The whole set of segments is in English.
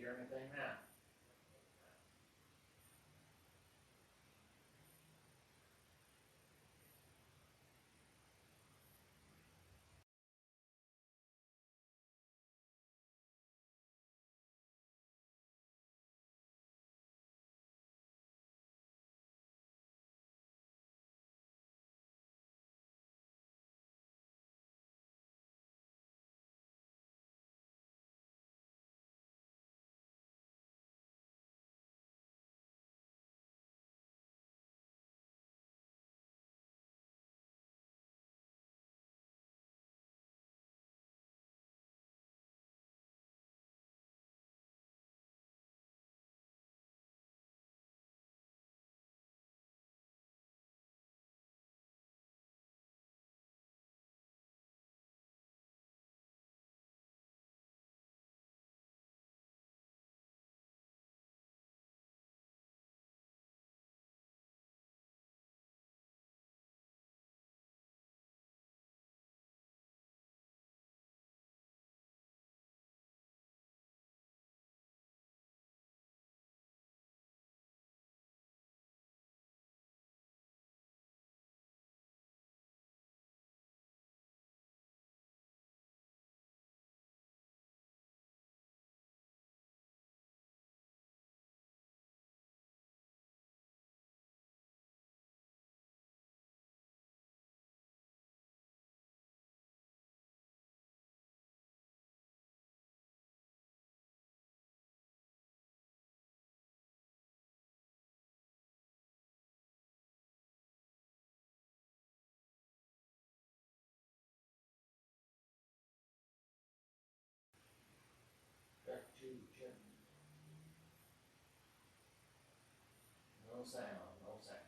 hear anything now? Got two, Jim. No sound, no sound.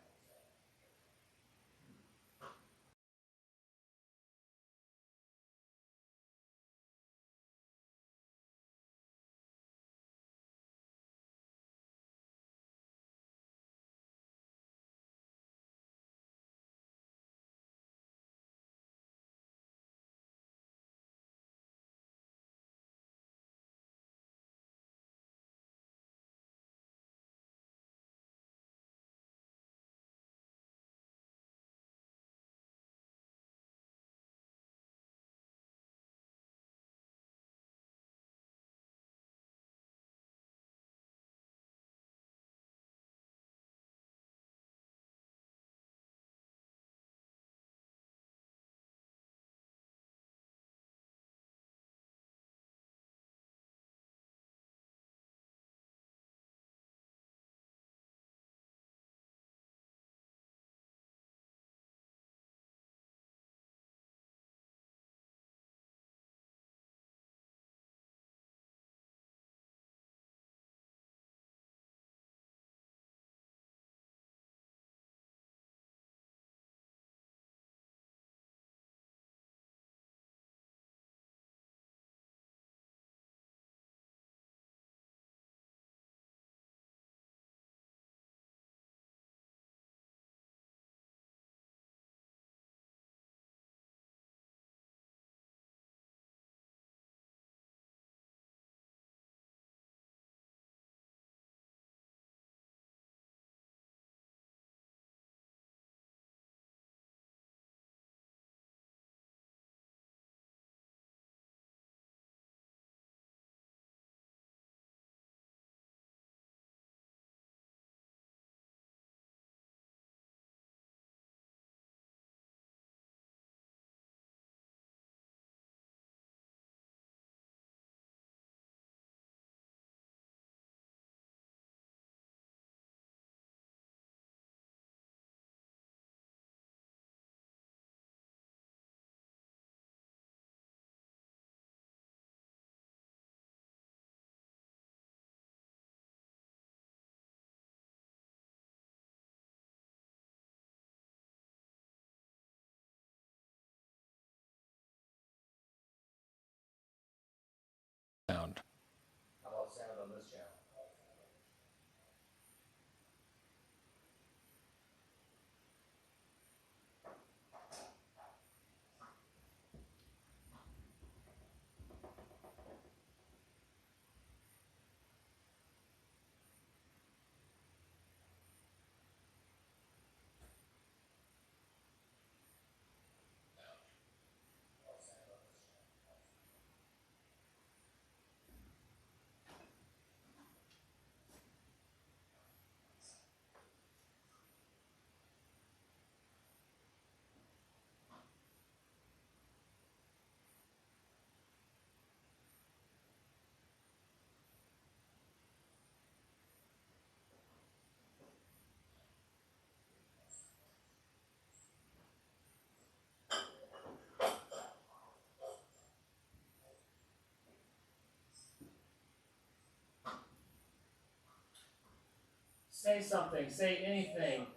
Say something, say anything.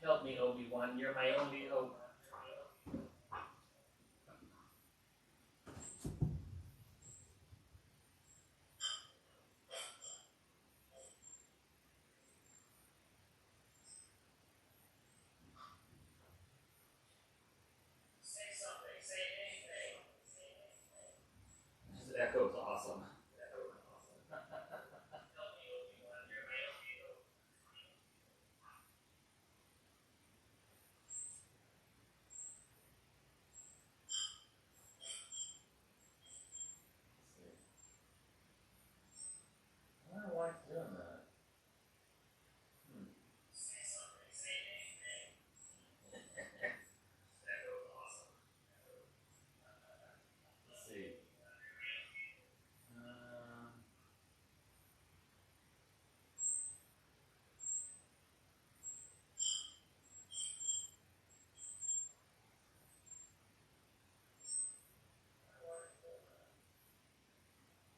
Help me, Obi-Wan. You're my only hope. His echo is awesome. I wonder why it's doing that. Hmm. Let's see.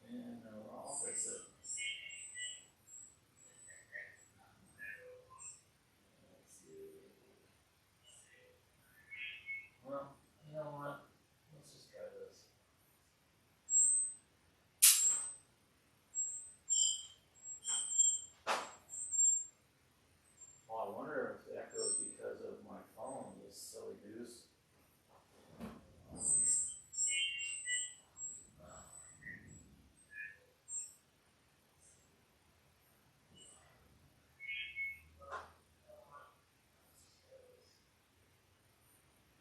And I'll fix it. Let's see. Well, you know what? Let's just try this. Well, I wonder if the echo is because of my phone, this silly goose.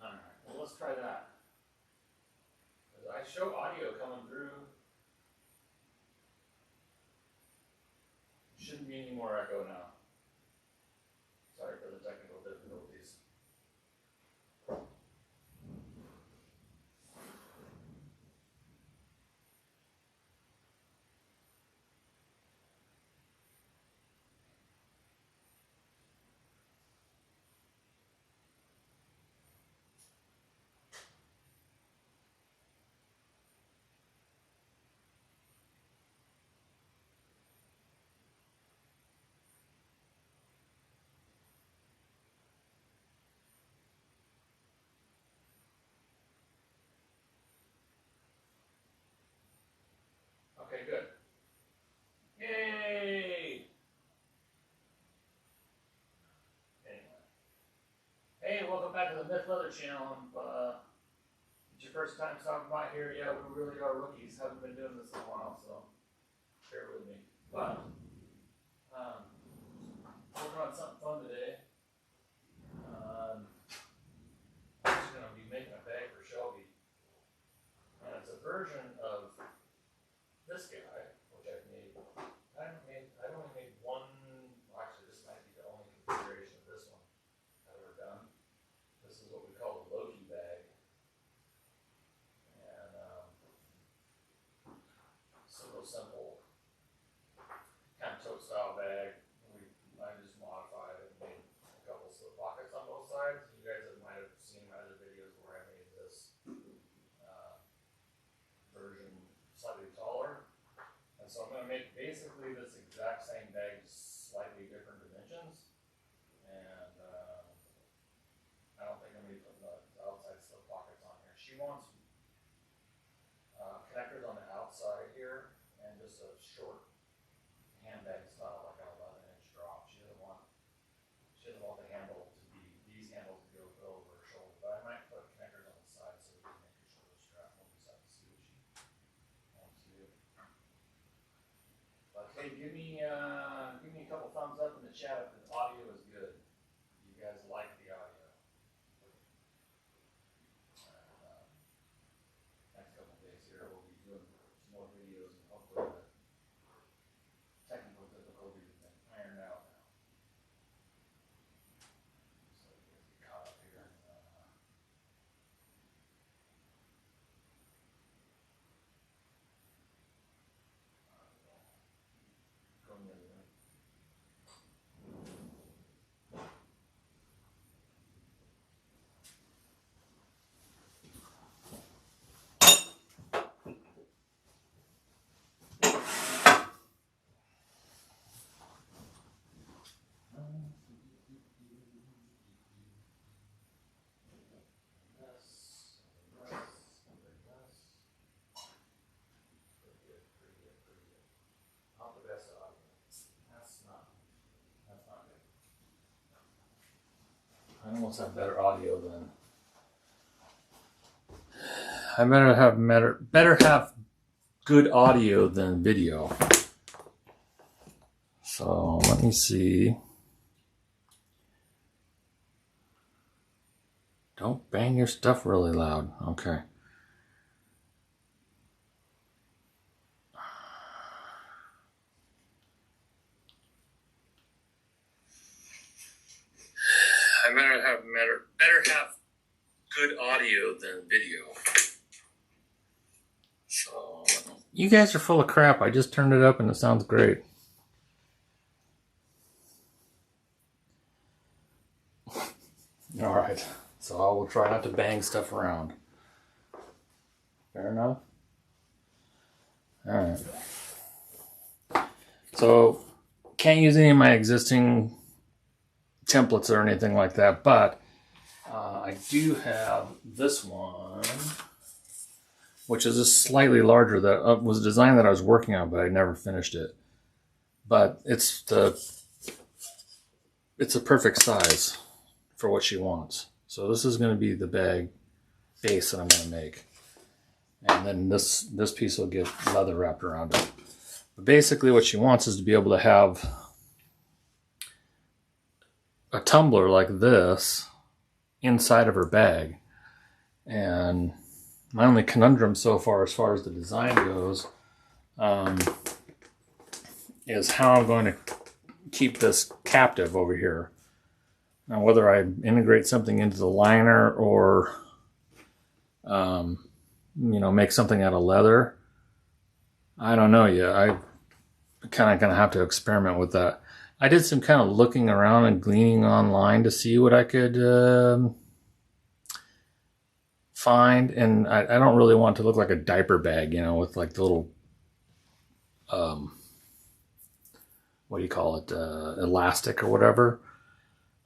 Alright, well, let's try that. I show audio coming through. Shouldn't be any more echo now. Sorry for the technical difficulties. Okay, good. Yay! Anyway. Hey, welcome back to the Myth Leather channel. It's your first time stopping by here. Yeah, we really are rookies. Haven't been doing this in a while, so bear with me. But, working on something fun today. I'm just going to be making a bag for Shelby. And it's a version of this guy, which I've made. I've only made one, well, actually, this might be the only configuration of this one I've ever done. This is what we call a Loki bag. And super simple, kind of tote style bag. I just modified it and made a couple slip pockets on both sides. You guys might have seen my other videos where I made this version slightly taller. And so I'm going to make basically this exact same bag, slightly different dimensions. And I don't think I'm going to be putting the outside slip pockets on here. She wants connectors on the outside here and just a short handbag style, like an 11-inch drop. She doesn't want the handle to be, these handles to go over her shoulder. But I might put connectors on the side so we can make her shoulder strap. We'll just have to see what she wants to do. But hey, give me a couple thumbs up in the chat if the audio is good. You guys like the audio. And, next couple days here, we'll be doing some more videos and hopefully the technical difficulties have been ironed out now. So you guys get caught up here. Go in the other room. must have better audio than. I better have good audio than video. So let me see. Don't bang your stuff really loud. Okay. I better have good audio than video. So you guys are full of crap. I just turned it up and it sounds great. All right. So I will try not to bang stuff around. Fair enough? All right. So can't use any of my existing templates or anything like that, but I do have this one, which is just slightly larger. That was a design that I was working on, but I never finished it. But it's a perfect size for what she wants. So this is going to be the bag base that I'm going to make, and then this piece will get leather wrapped around it. But basically, what she wants is to be able to have a tumbler like this inside of her bag. And my only conundrum so far as the design goes, is how I'm going to keep this captive over here. Now, whether I integrate something into the liner or, make something out of leather, I don't know yet. I kind of gonna have to experiment with that. I did some kind of looking around and gleaning online to see what I could find, and I don't really want it to look like a diaper bag, with like the little, what do you call it, elastic or whatever.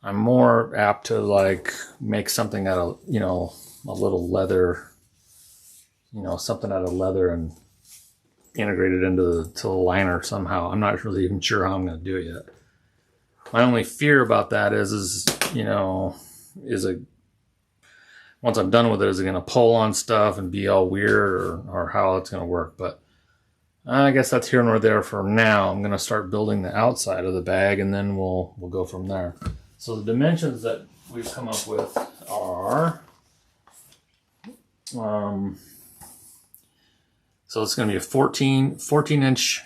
I'm more apt to like make something out of, a little leather, something out of leather and integrate it into the liner somehow. I'm not really even sure how I'm going to do it yet. My only fear about that is once I'm done with it, is it going to pull on stuff and be all weird, or how it's going to work? But I guess that's here nor there for now. I'm going to start building the outside of the bag, and then we'll go from there. So the dimensions that we've come up with are, so it's going to be a 14 inch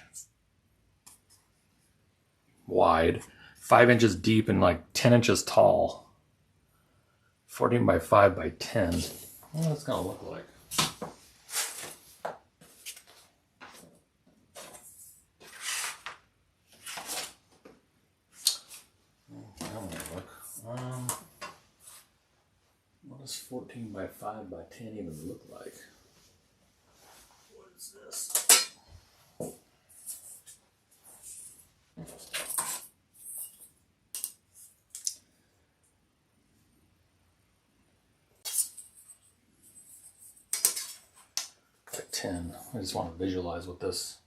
wide, 5 inches deep, and like 10 inches tall. 14 by 5 by 10. What that's going to look like. What does 14 by 5 by 10 even look like? What is this? By 10. I just want to visualize what this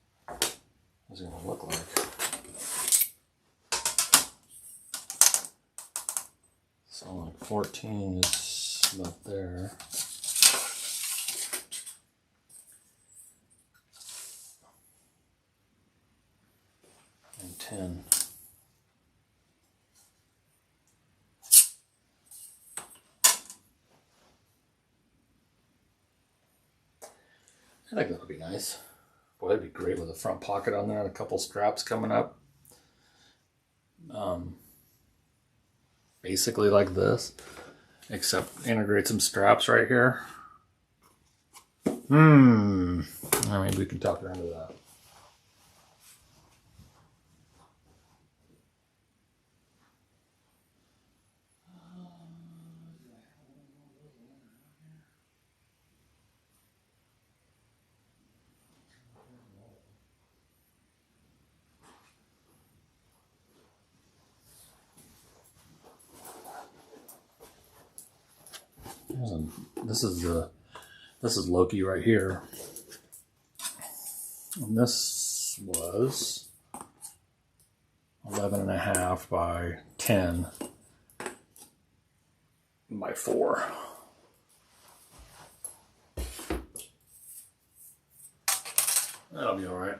is going to look like. So like 14 is about there. And 10. I think that would be nice. Boy, that'd be great with a front pocket on there and a couple straps coming up. Basically like this, except integrate some straps right here. Maybe we can talk around to that. This is Loki right here, and this was 11.5 by 10. 7x4. That'll be all right.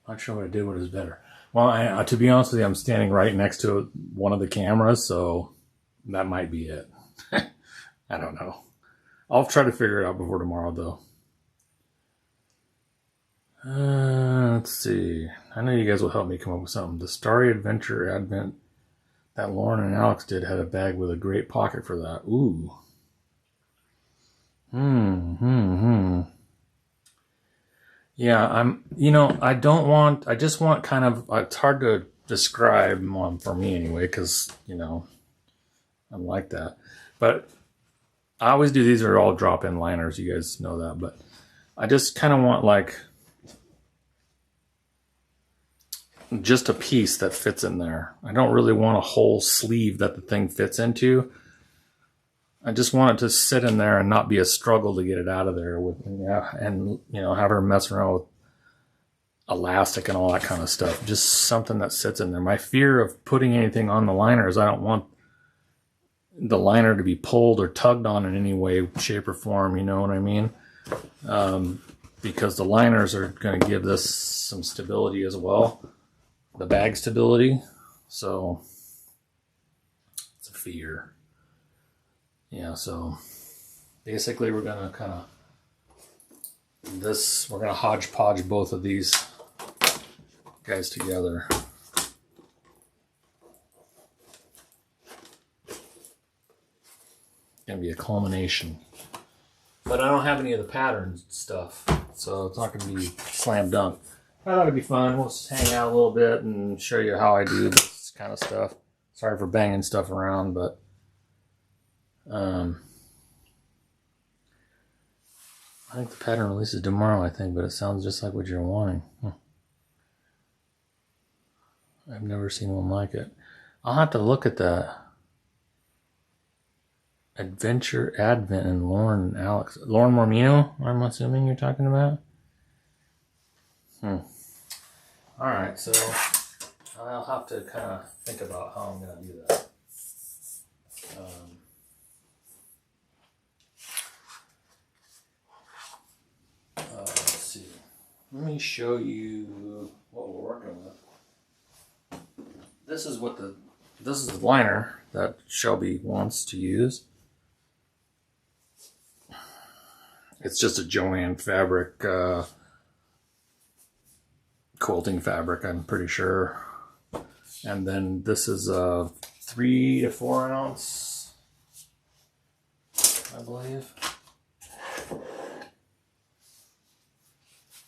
Not sure what I did, what is better. Well, to be honest with you, I'm standing right next to one of the cameras, so that might be it. I don't know. I'll try to figure it out before tomorrow, though. Let's see. I know you guys will help me come up with something. The Starry Adventure Advent that Lauren and Alex did had a bag with a great pocket for that. Ooh. Yeah, I just want kind of, it's hard to describe for me anyway, because, I'm like that. But I always do, these are all drop-in liners, you guys know that, but I just kind of want like just a piece that fits in there. I don't really want a whole sleeve that the thing fits into. I just want it to sit in there and not be a struggle to get it out of there and have her mess around with elastic and all that kind of stuff. Just something that sits in there. My fear of putting anything on the liner is I don't want the liner to be pulled or tugged on in any way, shape, or form, you know what I mean? Because the liners are going to give this some stability as well, the bag stability. So it's a fear. Yeah, so basically we're going to kind of we're going to hodgepodge both of these guys together. Gonna be a culmination, but I don't have any of the pattern stuff, so it's not gonna be slam dunk. I thought it'd be fun. We'll just hang out a little bit and show you how I do this kind of stuff. Sorry for banging stuff around, but I think the pattern releases tomorrow, I think, but it sounds just like what you're wanting. I've never seen one like it. I'll have to look at that. Adventure Advent and Lauren and Alex. Lauren Mormino, I'm assuming you're talking about? Alright, so I'll have to kind of think about how I'm going to do that. Let's see. Let me show you what we're working with. This is the liner that Shelby wants to use. It's just a Joann fabric, quilting fabric, I'm pretty sure. And then this is a 3 to 4 ounce, I believe.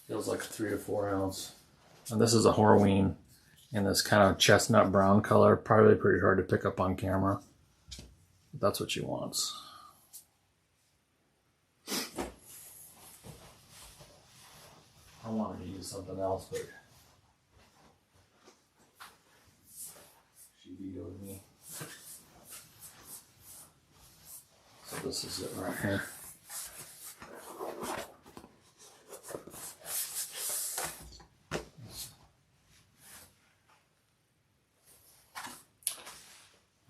Feels like a 3 to 4 ounce. And this is a Horween in this kind of chestnut brown color. Probably pretty hard to pick up on camera. But that's what she wants. I wanted to use something else, but she vetoed me. So this is it right here. I'm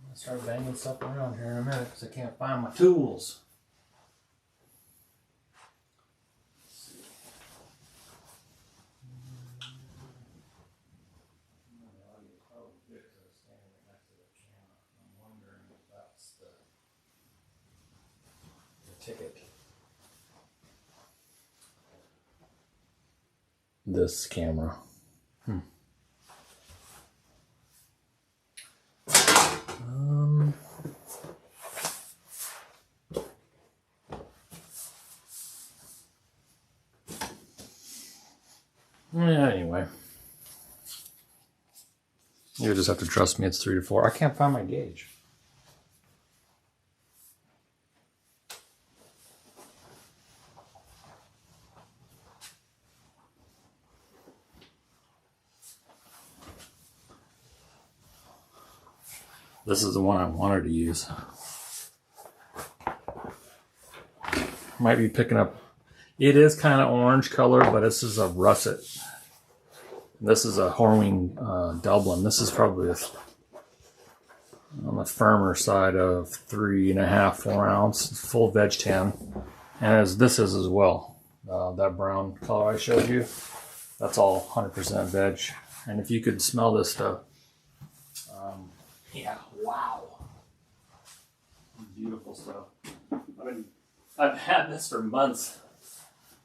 gonna start banging stuff around here in a minute because I can't find my tools. Ticket. This camera. Yeah, anyway. You just have to trust me, it's 3 to 4. I can't find my gauge. This is the one I wanted to use. Might be picking up. It is kind of orange color, but this is a russet This is a Horween Dublin. This is probably on the firmer side of 3.5, 4 ounce, full veg tan. And as this is as well. That brown color I showed you, that's all 100% veg. And if you could smell this stuff, yeah, wow, beautiful stuff. I mean, I've had this for months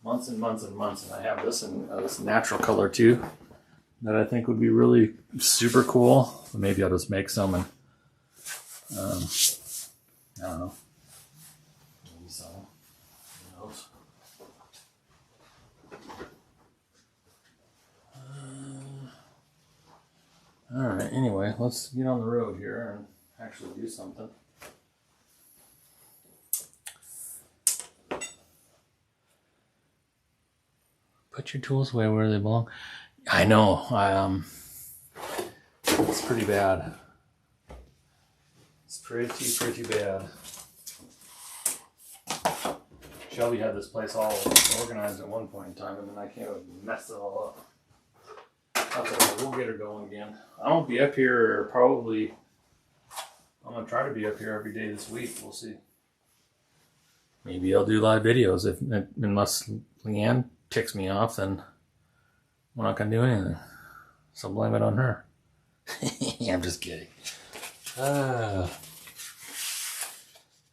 and months and months, and I have this in this natural color too, that I think would be really super cool. Maybe I'll just make some and I don't know. Maybe some. Who knows? All right. Anyway, let's get on the road here and actually do something. Put your tools away where they belong. I know. It's pretty bad. It's pretty bad. Shelby had this place all organized at one point in time, and then I came and messed it all up. Okay, we'll get her going again. I won't be up here probably. I'm gonna try to be up here every day this week. We'll see. Maybe I'll do live videos unless Leanne ticks me off, then we're not gonna do anything. So blame it on her. I'm just kidding. All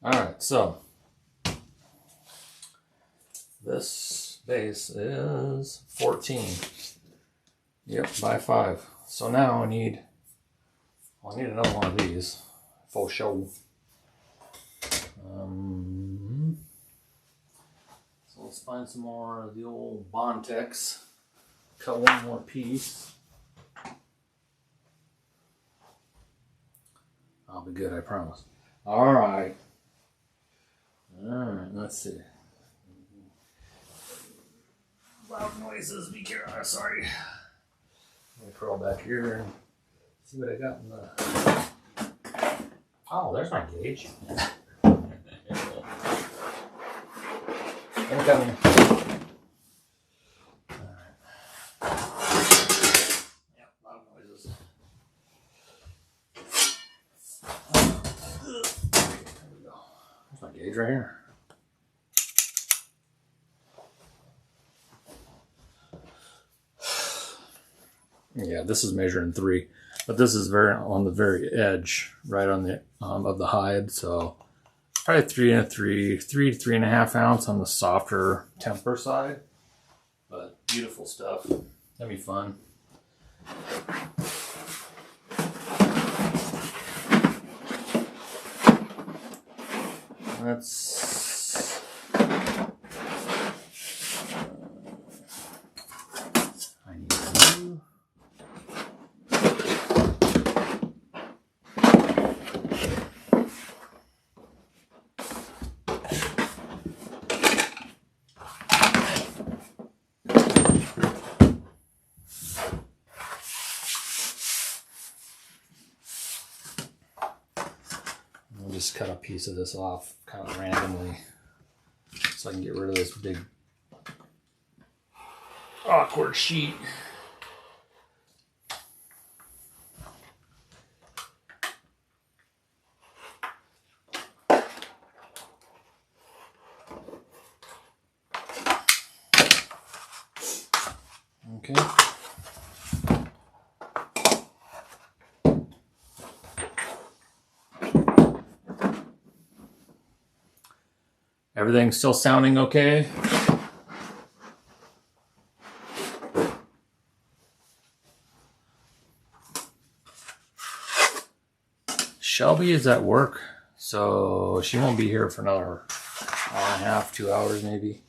right, so this base is 14. Yep, by 5. So now I need another one of these for show. So let's find some more of the old Bontex. Cut one more piece. I'll be good, I promise. All right, let's see. Loud noises, be careful. Sorry. Let me crawl back here and see what I got in the. Oh, there's my gauge. Incoming. Alright. Yep, loud noises. There we go. There's my gauge right here. Yeah, this is measuring 3, but this is very on the very edge, right on the of the hide. So probably 3 and 3 to 3.5 ounce on the softer temper side, but beautiful stuff. That'd be fun. Let's. I need a new. Just cut a piece of this off kind of randomly so I can get rid of this big awkward sheet. Okay. Everything's still sounding okay? Shelby is at work, so she won't be here for another hour and a half, 2 hours maybe.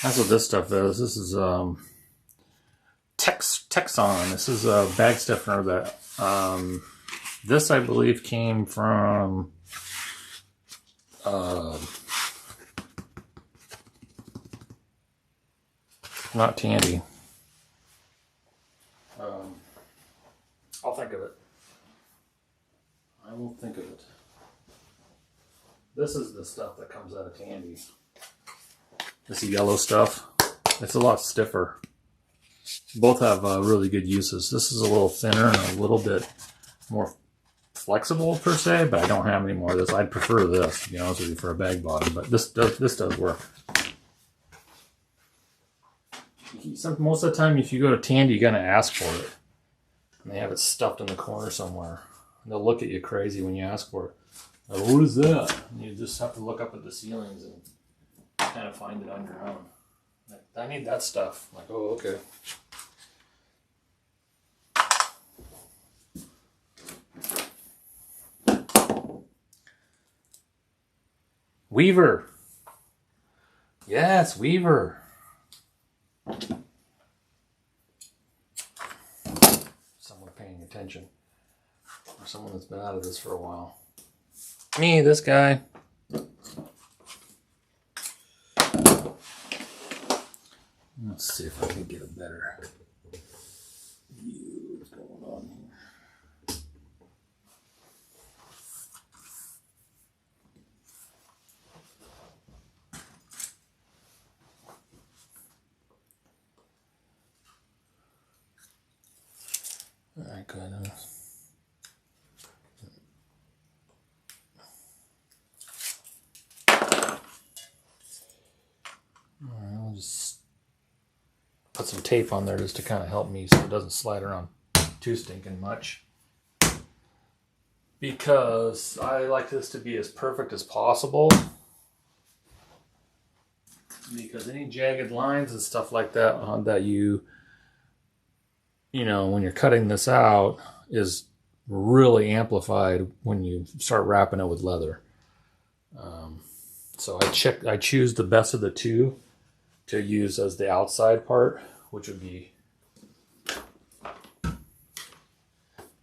That's what this stuff is. This is Texon. This is a bag stiffener that this I believe came from not Tandy. I'll think of it. I will think of it. This is the stuff that comes out of Tandy. This yellow stuff. It's a lot stiffer. Both have really good uses. This is a little thinner and a little bit more flexible per se, but I don't have any more of this. I'd prefer this, to be honest with you, for a bag bottom, but this does work. Most of the time, if you go to Tandy, you're gonna ask for it, and they have it stuffed in the corner somewhere. And they'll look at you crazy when you ask for it. Like, what is that? And you just have to look up at the ceilings and kind of find it on your own. Like, I need that stuff. I'm like, oh, okay. Weaver. Yes, Weaver. Someone paying attention. Or someone that's been out of this for a while. Me, this guy. Let's see if I can get a better view of what's going on here. Alright, good. Alright, I'll just put some tape on there just to kind of help me so it doesn't slide around too stinking much. Because I like this to be as perfect as possible. Because any jagged lines and stuff like that that you know, when you're cutting this out is really amplified when you start wrapping it with leather. So I choose the best of the two to use as the outside part, which would be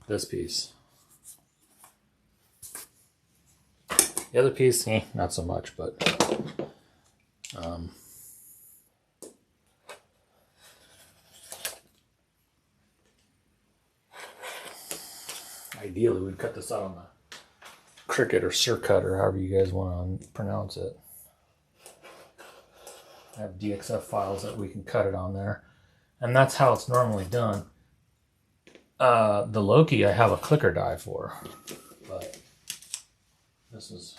this piece. The other piece, not so much, but ideally we'd cut this out on the Cricut or Surcut or however you guys want to pronounce it. I have DXF files that we can cut it on there, and that's how it's normally done. The Loki I have a clicker die for, but this is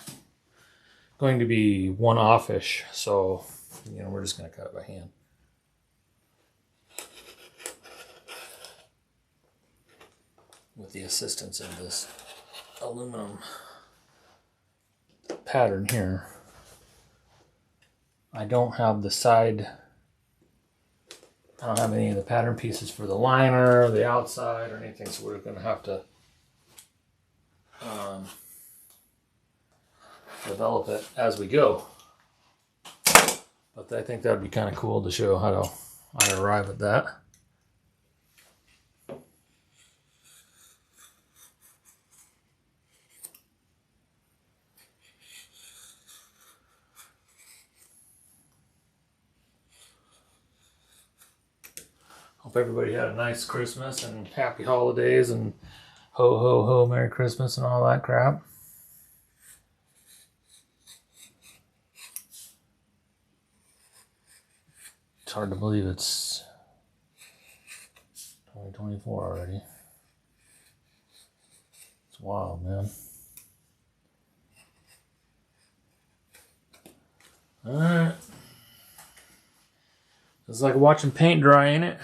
going to be one-off-ish, so you know, we're just going to cut it by hand. With the assistance of this aluminum pattern here. I don't have the side, I don't have any of the pattern pieces for the liner, or the outside, or anything, so we're going to have to develop it as we go. But I think that would be kind of cool to show how to arrive at that. Hope everybody had a nice Christmas and happy holidays and ho ho ho Merry Christmas and all that crap. It's hard to believe it's 2024 already. It's wild, man. Alright. It's like watching paint dry, ain't it?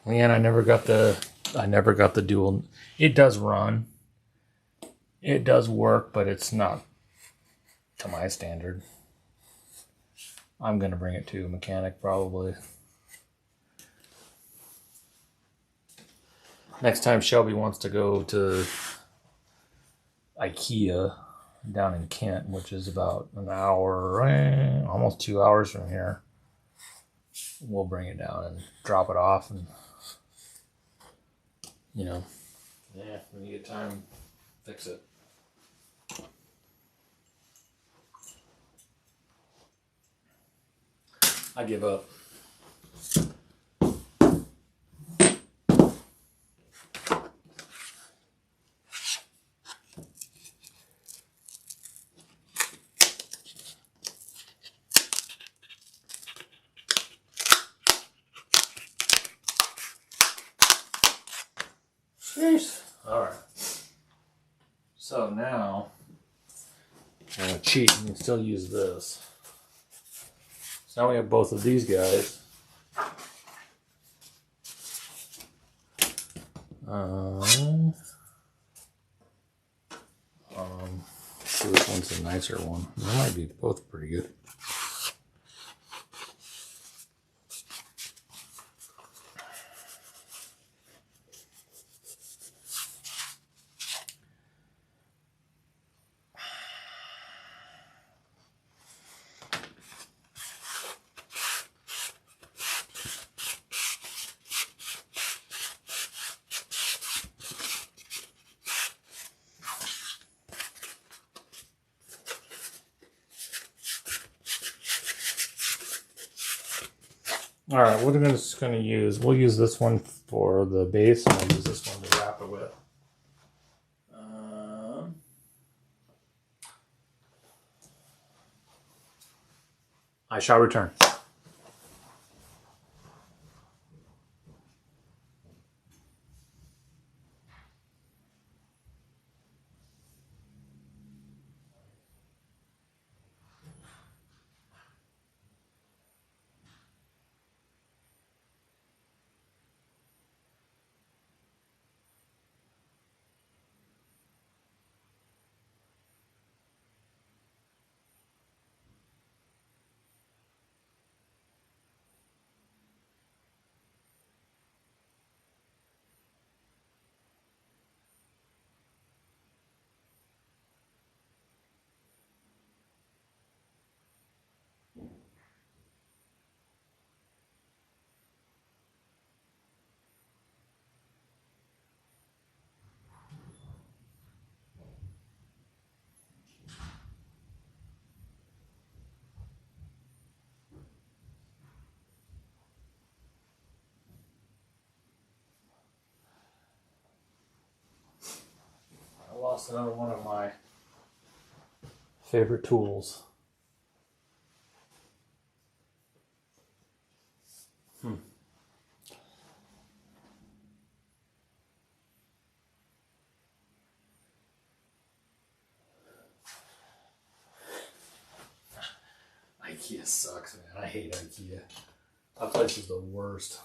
Man, I never got the dual. It does run. It does work, but it's not to my standard. I'm gonna bring it to a mechanic probably. Next time Shelby wants to go to IKEA down in Kent, which is about an hour, almost 2 hours from here. we'll bring it down and drop it off, and you know, yeah, when you get time, fix it. I give up. Jeez. All right. So now I'm gonna cheat and still use this. So now we have both of these guys. See which one's the nicer one. They might be both pretty good. All right, we're just going to use, we'll use this one for the base, and we'll use this one to wrap it with. I shall return. I lost another one of my favorite tools. IKEA sucks, man. I hate IKEA. That place is the worst.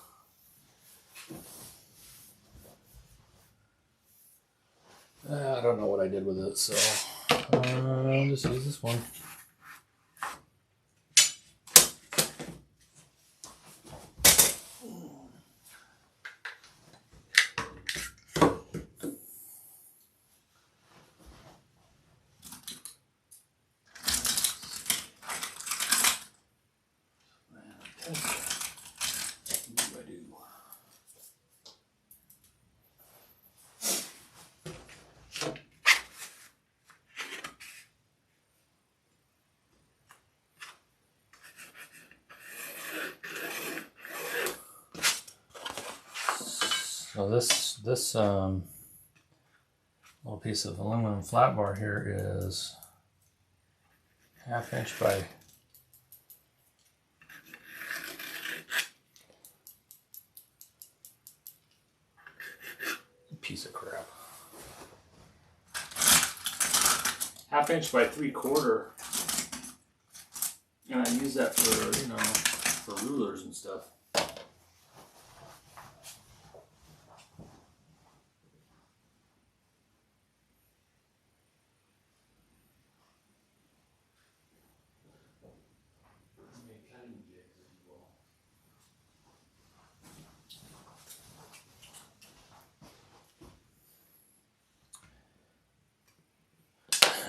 I don't know what I did with it, so I'll just use this one. So this little piece of aluminum flat bar here is 1/2 inch by piece of crap. 1/2 inch by 3/4, and I use that for, you know, for rulers and stuff.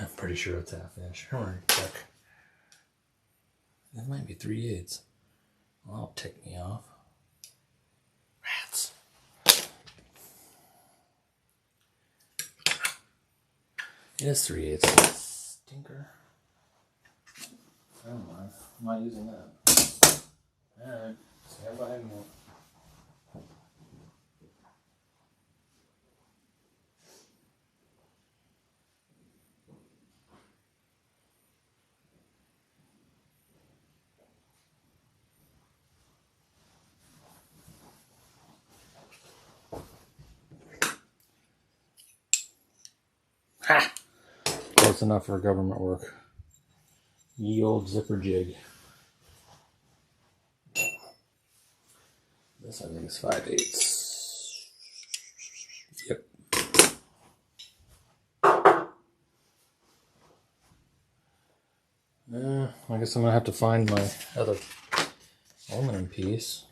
I'm pretty sure it's 1/2 inch. I'm gonna check. It might be 3/8. That'll tick me off. Rats. It is 3/8. Stinker. I don't mind. I'm not using that. Alright. Stand by me. Ha! Close enough for government work. Ye old zipper jig. This I think is 5/8. Yep. I guess I'm gonna have to find my other aluminum piece.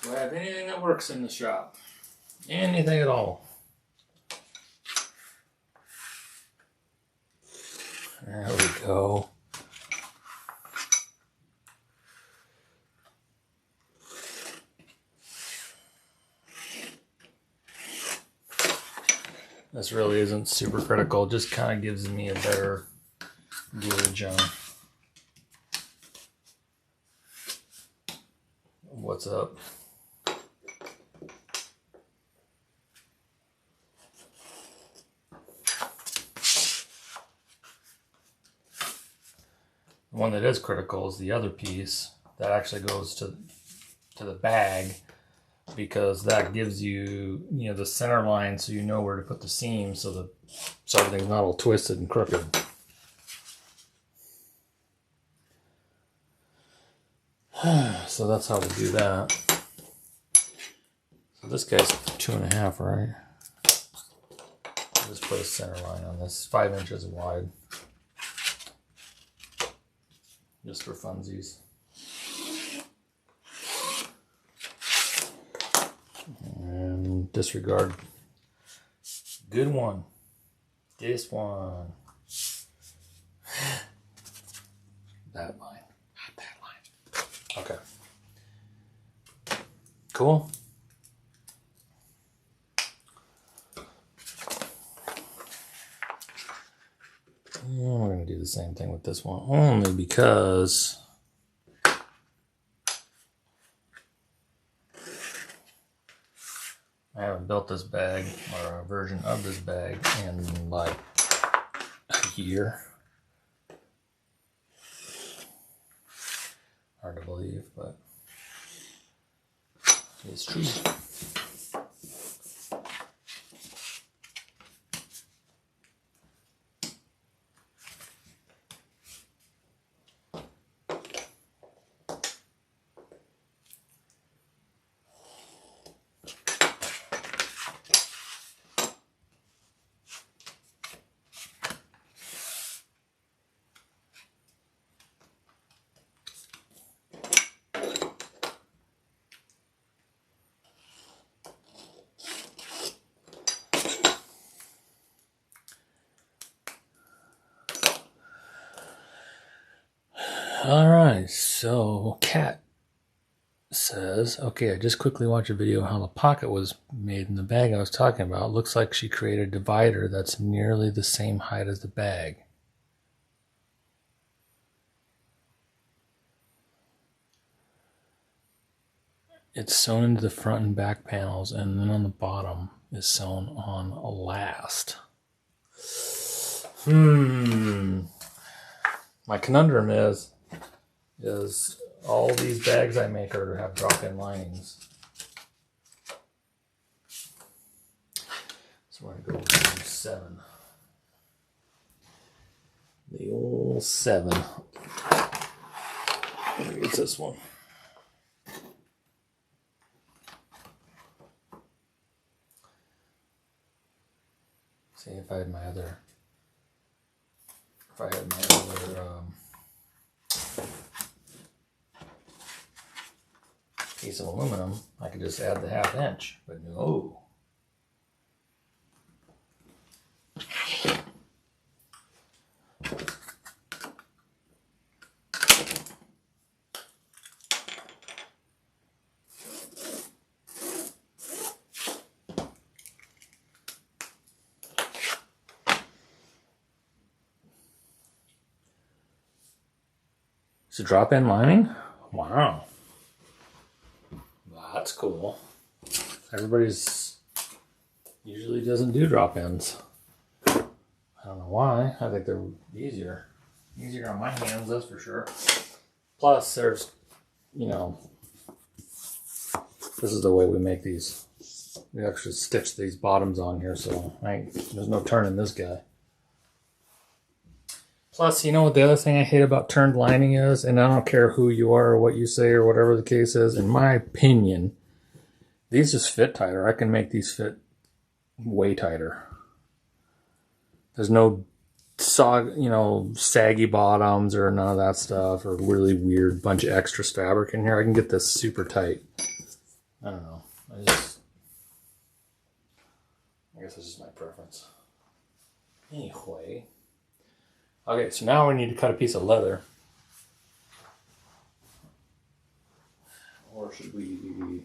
Do I have anything that works in the shop? Anything at all? There we go. This really isn't super critical, just kind of gives me a better gauge on what's up. The one that is critical is the other piece that actually goes to the bag, because that gives you, the center line, so you know where to put the seam, so everything's not all twisted and crooked. So that's how we do that. So this guy's 2.5, right? I'll just put a center line on this, 5 inches wide, just for funsies. And disregard. Good one. This one. That line. Not that line. Okay. Cool. We're going to do the same thing with this one, only because I haven't built this bag, or a version of this bag, in like a year. Hard to believe, but it's true. Alright, so Kat says, okay, I just quickly watched a video how the pocket was made in the bag I was talking about. Looks like she created a divider that's nearly the same height as the bag. It's sewn into the front and back panels, and then on the bottom is sewn on last. My conundrum is all these bags I make have drop-in linings. So we're going to go with 7. The old 7. I think it's this one. See if I had my other piece of aluminum, I could just add the 1/2 inch, but no. It's a drop-in lining? Wow. That's cool. Everybody's usually doesn't do drop-ins. I don't know why. I think they're easier. Easier on my hands, that's for sure. Plus, there's, you know, this is the way we make these. We actually stitch these bottoms on here, so there's no turning this guy. Plus, you know what the other thing I hate about turned lining is? And I don't care who you are or what you say or whatever the case is. In my opinion, these just fit tighter. I can make these fit way tighter. There's no saggy bottoms or none of that stuff or really weird bunch of extra fabric in here. I can get this super tight. I don't know. I guess that's just my preference. Anyway. Okay, so now we need to cut a piece of leather. Or should we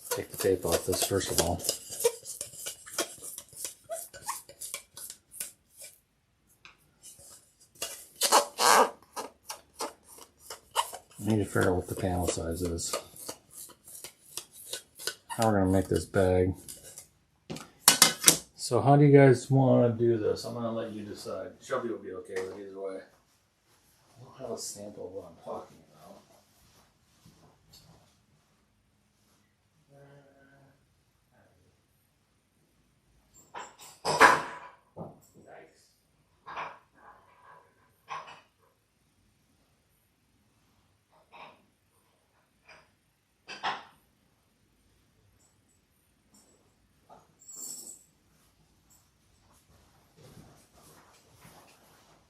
take the tape off this first of all? I need to figure out what the panel size is. How we're gonna make this bag. So how do you guys want to do this? I'm going to let you decide. Shelby will be okay with it either way. I don't have a sample of what I'm talking about. Nice.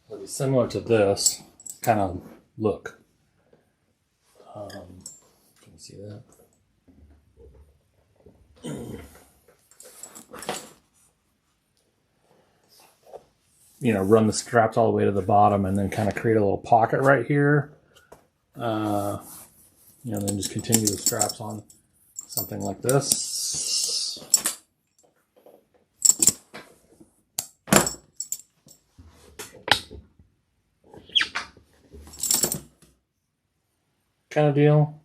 It'll be similar to this kind of look. Can you see that? You know, run the straps all the way to the bottom and then kind of create a little pocket right here. You know, then just continue the straps on something like this. Kind of deal.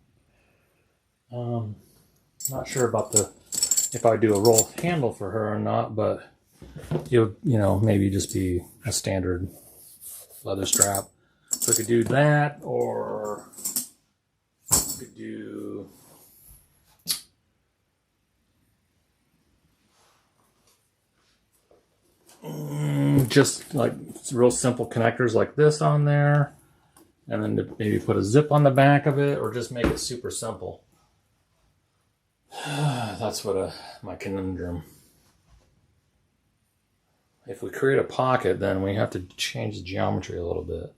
Not sure about if I do a roll handle for her or not, but you know, maybe just be a standard leather strap. So we could do that, or we could do just like real simple connectors like this on there. And then to maybe put a zip on the back of it, or just make it super simple. That's what my conundrum. If we create a pocket, then we have to change the geometry a little bit.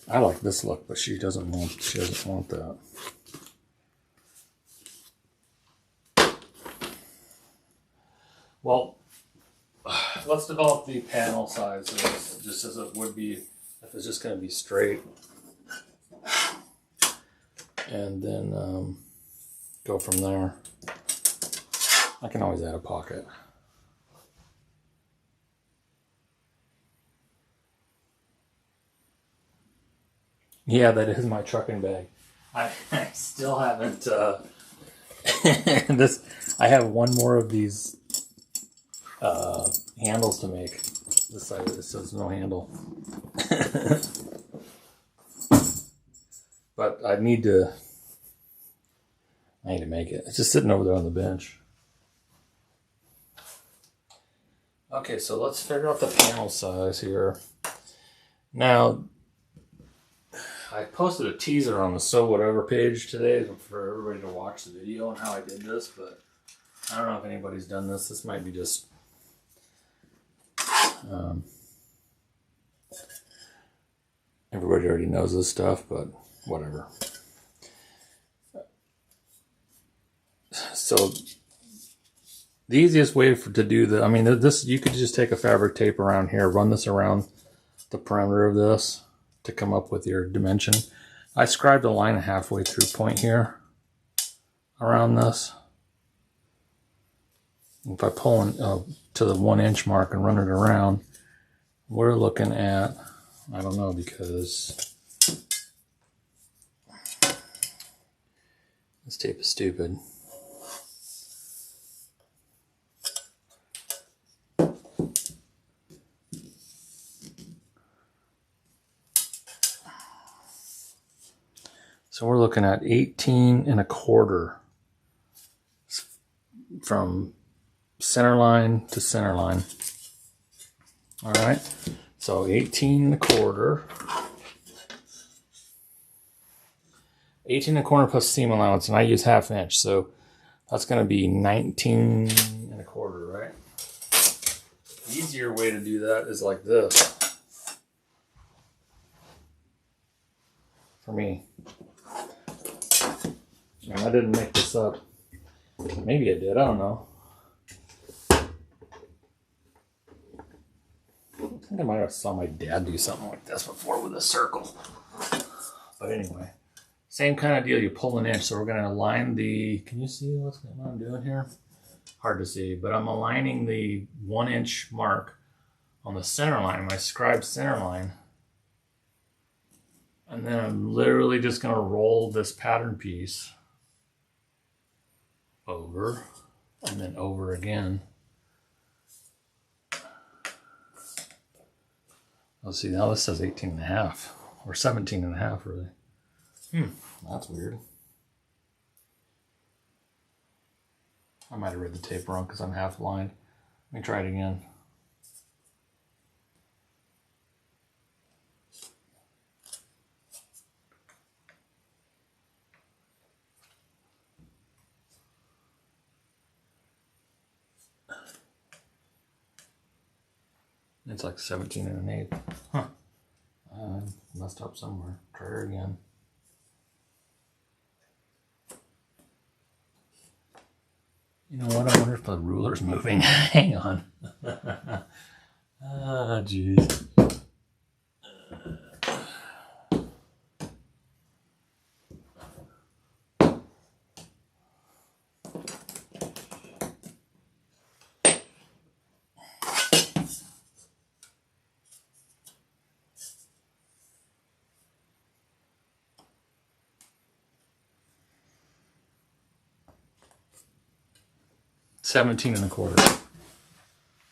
I like this look, but she doesn't want that. Well, let's develop the panel size just as it would be if it's just going to be straight. And then go from there. I can always add a pocket. Yeah, that is my trucking bag. I still haven't I have one more of these handles to make. This side of this says no handle. But I need to make it. It's just sitting over there on the bench. Okay, so let's figure out the panel size here. Now, I posted a teaser on the So Whatever page today for everybody to watch the video on how I did this, but I don't know if anybody's done this. This might be just everybody already knows this stuff, but whatever. So the easiest way to do the, I mean, this, you could just take a fabric tape around here, run this around the perimeter of this to come up with your dimension. I scribed a line halfway through point here around this. If I pull in, to the 1 inch mark and run it around, we're looking at, I don't know, because this tape is stupid. So we're looking at 18 1/4 from center line to center line. All right, so 18 1/4. 18 1/4 plus seam allowance, and I use 1/2 inch, so that's going to be 19 1/4, right? The easier way to do that is like this, for me. And I didn't make this up. Maybe I did, I don't know. I think I might have saw my dad do something like this before with a circle. But anyway, same kind of deal. You pull an inch. So we're going to align the, can you see what I'm doing here? Hard to see, but I'm aligning the 1 inch mark on the center line, my scribed center line. And then I'm literally just going to roll this pattern piece over and then over again. Let's see, now this says 18 1/2 or 17 1/2 really. That's weird. I might have read the tape wrong because I'm half blind. Let me try it again. It's like 17 1/8. Huh. I messed up somewhere. Try it again. You know what? I wonder if the ruler's moving. Hang on. Ah, jeez. 17 1/4.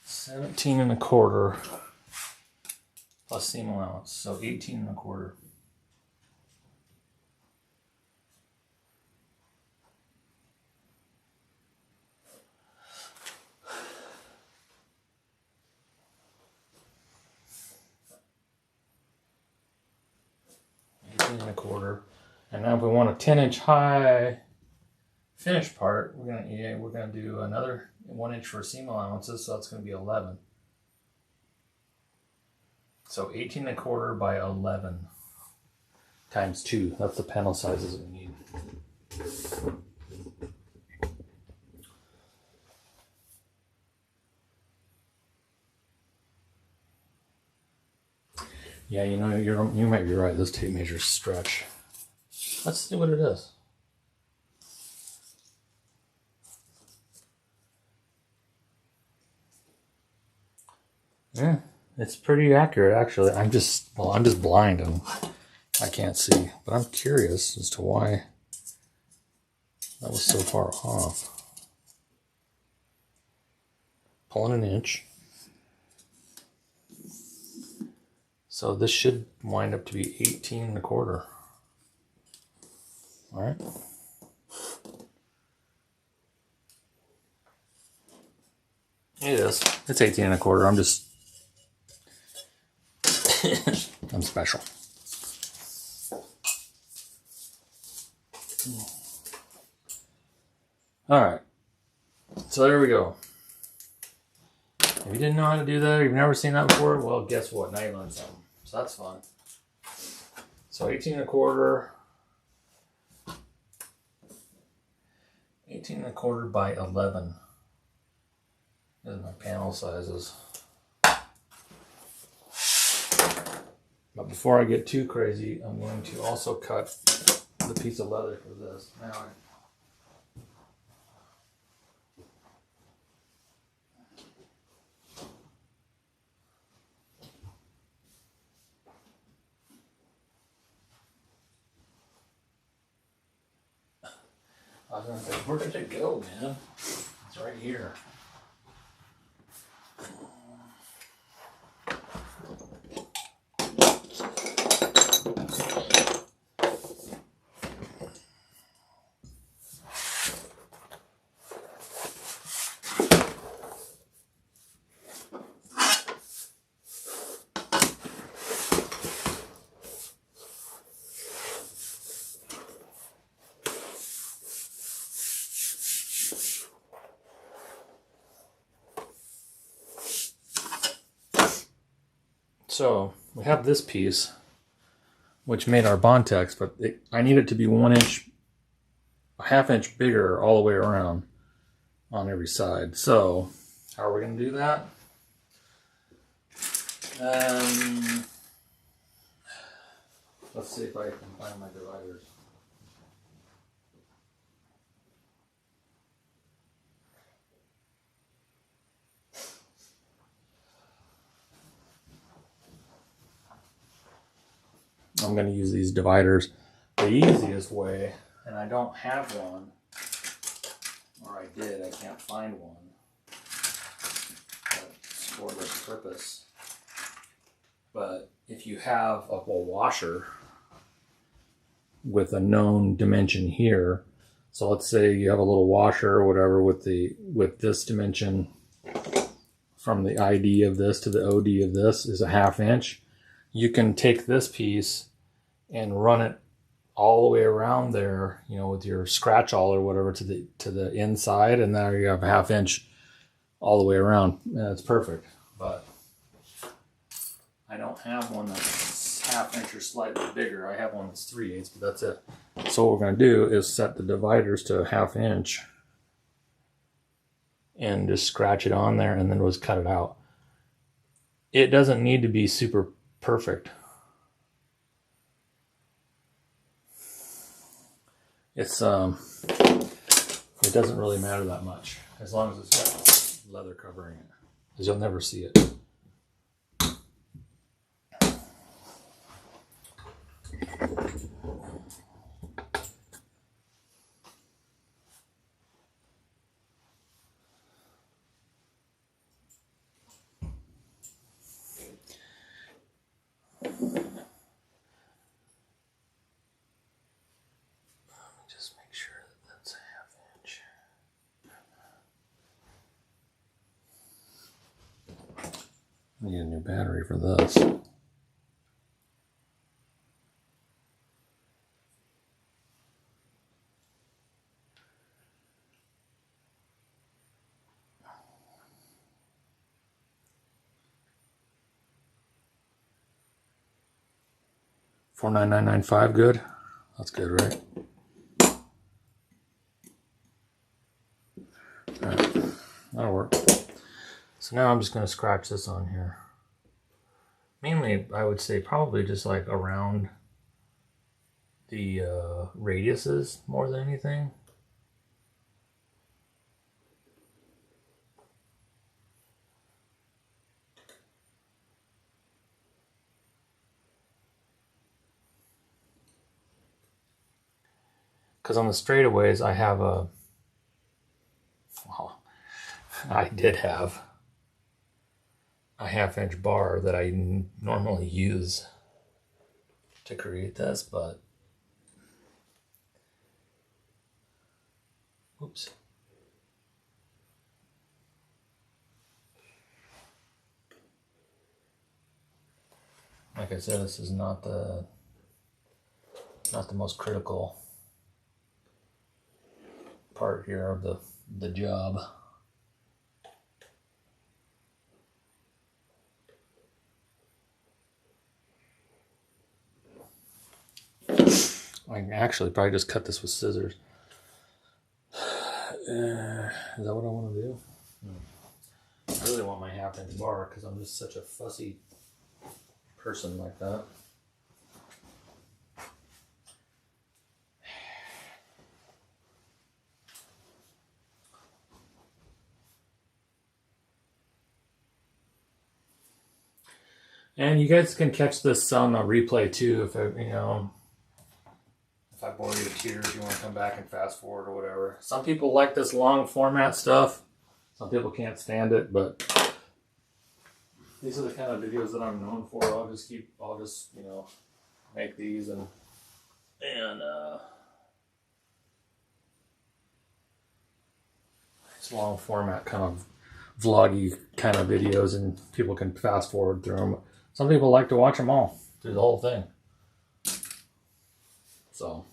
17 1/4 plus seam allowance, so 18 1/4. And now if we want a 10-inch high finished part, we're gonna do another 1 inch for seam allowances, so that's gonna be 11. So 18 1/4 by 11 times 2. That's the panel sizes we need. Yeah, you know, you might be right. This tape measures stretch. Let's see what it is. Yeah, it's pretty accurate actually. I'm just blind and I can't see, but I'm curious as to why that was so far off. Pulling an inch. So this should wind up to be 18 1/4. All right. It is. It's 18 1/4. I'm just I'm special. Alright. So there we go. If you didn't know how to do that, or you've never seen that before, well, guess what? Now you learned something. So that's fun. So 18 and a quarter by 11 is my panel sizes. But before I get too crazy, I'm going to also cut the piece of leather for this. Now I was gonna say, where did it go, man? It's right here. So we have this piece, which made our Bontex, but I need it to be 1 inch, a ½ inch bigger all the way around on every side. So how are we going to do that? Let's see if I can find my dividers. I'm going to use these dividers the easiest way, and I don't have one, or I did, I can't find one for this purpose. But if you have a washer with a known dimension here, so let's say you have a little washer or whatever with this dimension from the ID of this to the OD of this is a ½ inch, you can take this piece and run it all the way around there, you know, with your scratch awl or whatever to the inside, and there you have a ½ inch all the way around, and it's perfect. But I don't have one that's ½ inch or slightly bigger. I have one that's 3/8, but that's it. So what we're going to do is set the dividers to a ½ inch and just scratch it on there, and then we'll just cut it out. It doesn't need to be super perfect. It doesn't really matter that much as long as it's got leather covering it, because you'll never see it. Just make sure that that's a ½ inch. I need a new battery for this. $49995, good? That's good, right? Alright, that'll work. So now I'm just going to scratch this on here. Mainly, I would say probably just like around the radiuses more than anything. Because on the straightaways, I have I did have a ½ inch bar that I normally use to create this, but oops. like I said, this is not the most critical part here of the job. I can actually probably just cut this with scissors. Is that what I want to do? I really want my 1/2 inch bar because I'm just such a fussy person like that. And you guys can catch this on the replay too if if I bore you to tears, you want to come back and fast forward or whatever. Some people like this long format stuff. Some people can't stand it, but these are the kind of videos that I'm known for. I'll just make these and it's long format kind of vloggy kind of videos, and people can fast forward through them. Some people like to watch them all through the whole thing. So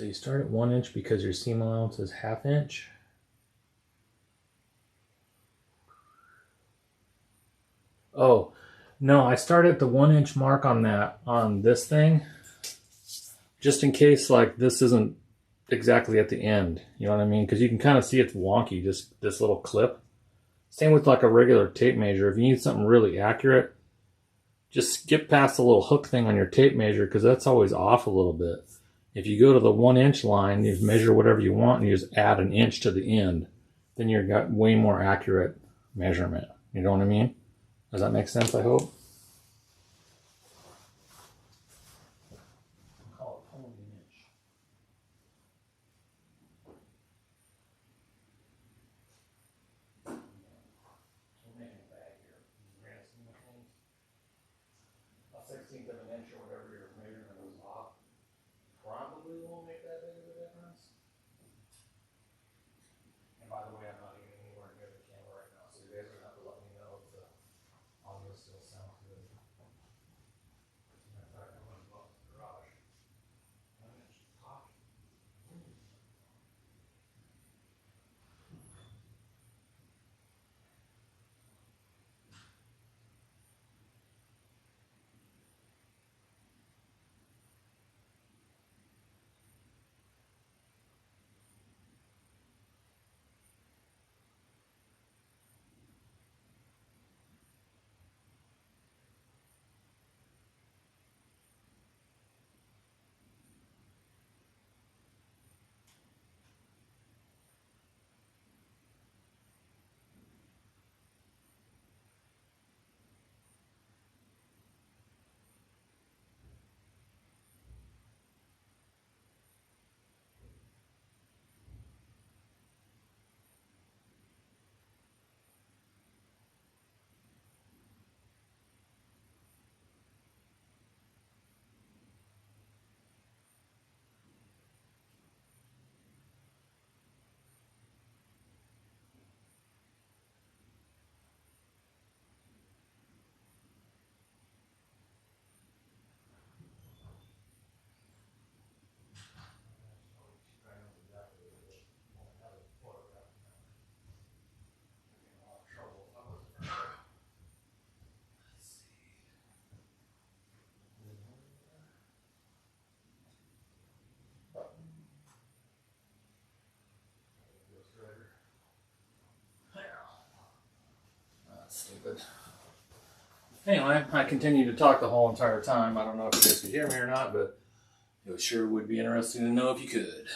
you start at 1 inch because your seam allowance is 1/2 inch. Oh, no, I start at the 1 inch mark on this thing, just in case like this isn't exactly at the end. You know what I mean? Because you can kind of see it's wonky, just this little clip. Same with like a regular tape measure. If you need something really accurate, just skip past the little hook thing on your tape measure because that's always off a little bit. If you go to the 1 inch line, you measure whatever you want and you just add 1 inch to the end, then you've got way more accurate measurement. You know what I mean? Does that make sense, I hope? Call it pony inch. We're making a bag here. A 1/16 of an inch or whatever your measurement was off probably won't make that big of a difference. And by the way, I'm not even anywhere near the camera right now, so you guys are going to have to let me know if the audio still sounds good. In fact, I'm going to go out to the garage. I'm just talking. Stupid. Anyway, I continued to talk the whole entire time. I don't know if you guys could hear me or not, but it sure would be interesting to know if you could.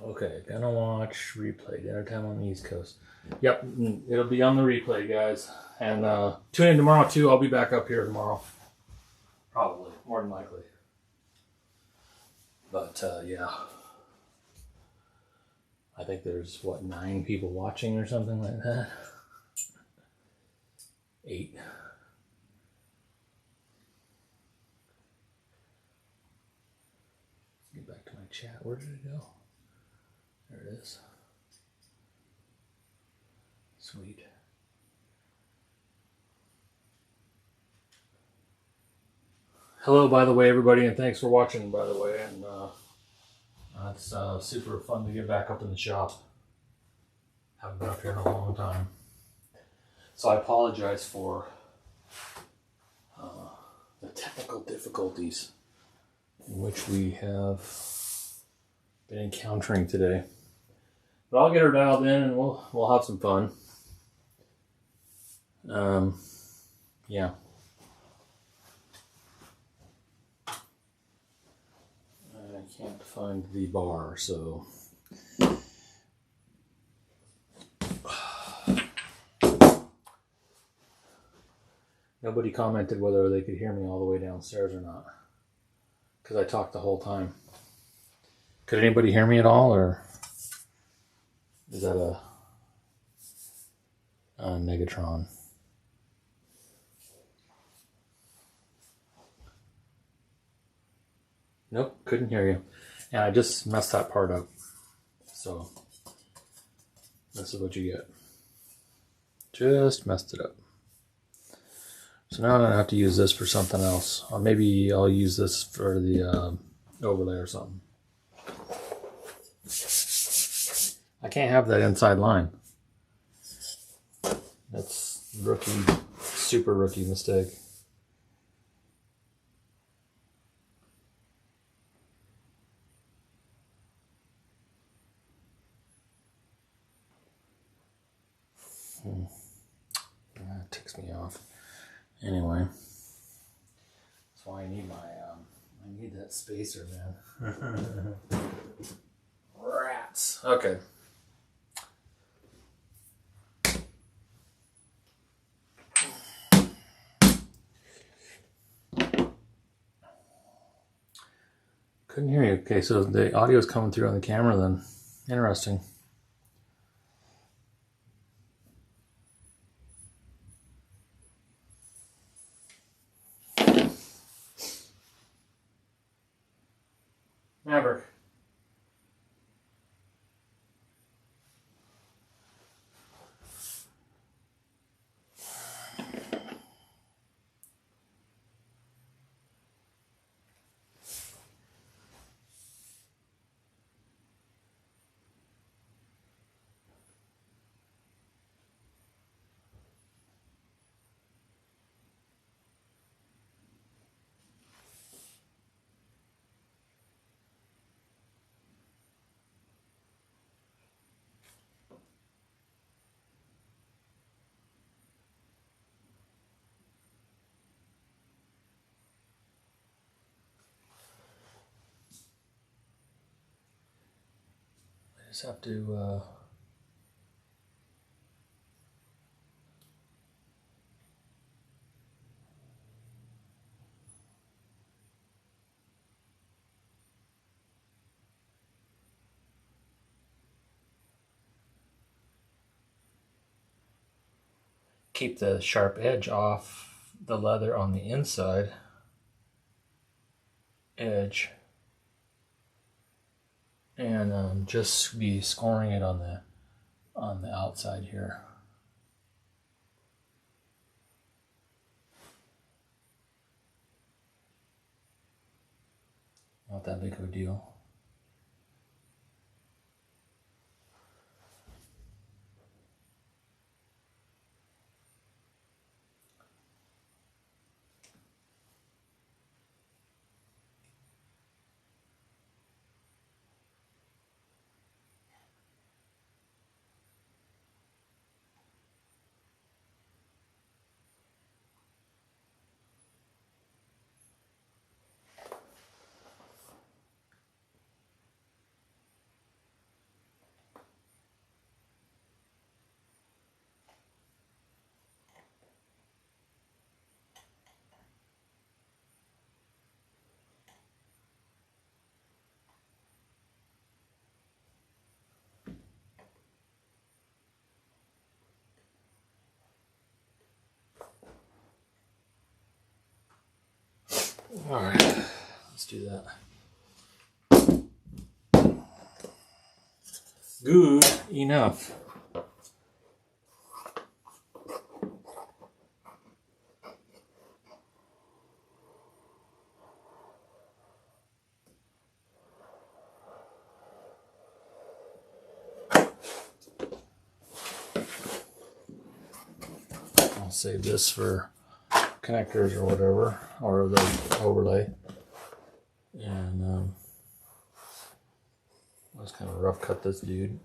Okay, gonna watch replay. Dinner time on the East Coast. Yep, it'll be on the replay, guys. And tune in tomorrow too. I'll be back up here tomorrow. Probably, more than likely. But yeah, I think there's 9 people watching or something like that. 8. back to my chat. Where did it go? There it is. Sweet. Hello, by the way, everybody, and thanks for watching, by the way. And it's super fun to get back up in the shop. Haven't been up here in a long time. So I apologize for the technical difficulties in which we have been encountering today. But I'll get her dialed in and we'll have some fun. Yeah. I can't find the bar, so nobody commented whether they could hear me all the way downstairs or not, because I talked the whole time. Could anybody hear me at all, or is that a Negatron? Nope, couldn't hear you. And I just messed that part up. So this is what you get. Just messed it up. So now I'm going to have to use this for something else. Or maybe I'll use this for the overlay or something. I can't have that inside line. That's rookie, super rookie mistake. That ticks me off. Anyway, that's why I need my I need that spacer, man. Rats. Okay. Couldn't hear you. Okay, so the audio is coming through on the camera then. Interesting. Maverick. I just have to keep the sharp edge off the leather on the inside edge, and just be scoring it on the outside here. Not that big of a deal. All right, let's do that. good enough. I'll save this for connectors or whatever, or the overlay. And let's kind of rough cut this dude.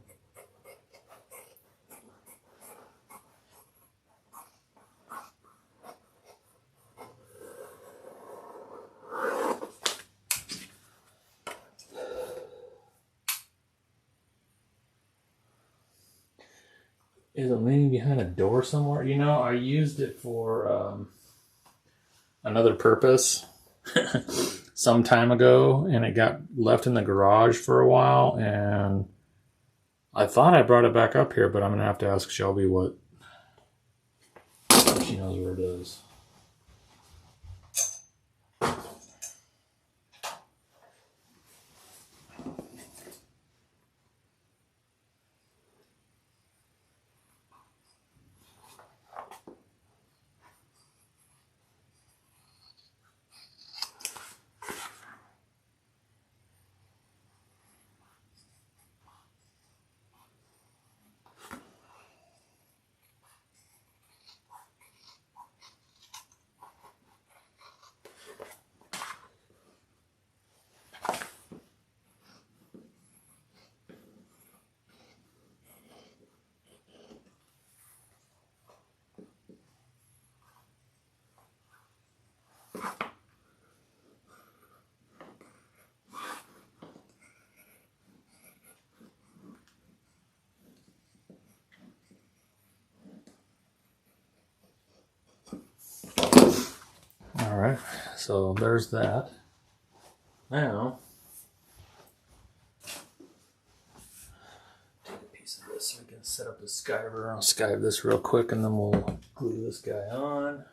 Is it leaning behind a door somewhere? You know, I used it for another purpose some time ago, and it got left in the garage for a while, and I thought I brought it back up here, but I'm gonna have to ask Shelby what if she knows where it is. All right, so there's that. Now, take a piece of this so we can set up the skiver. I'll skive this real quick, and then we'll glue this guy on.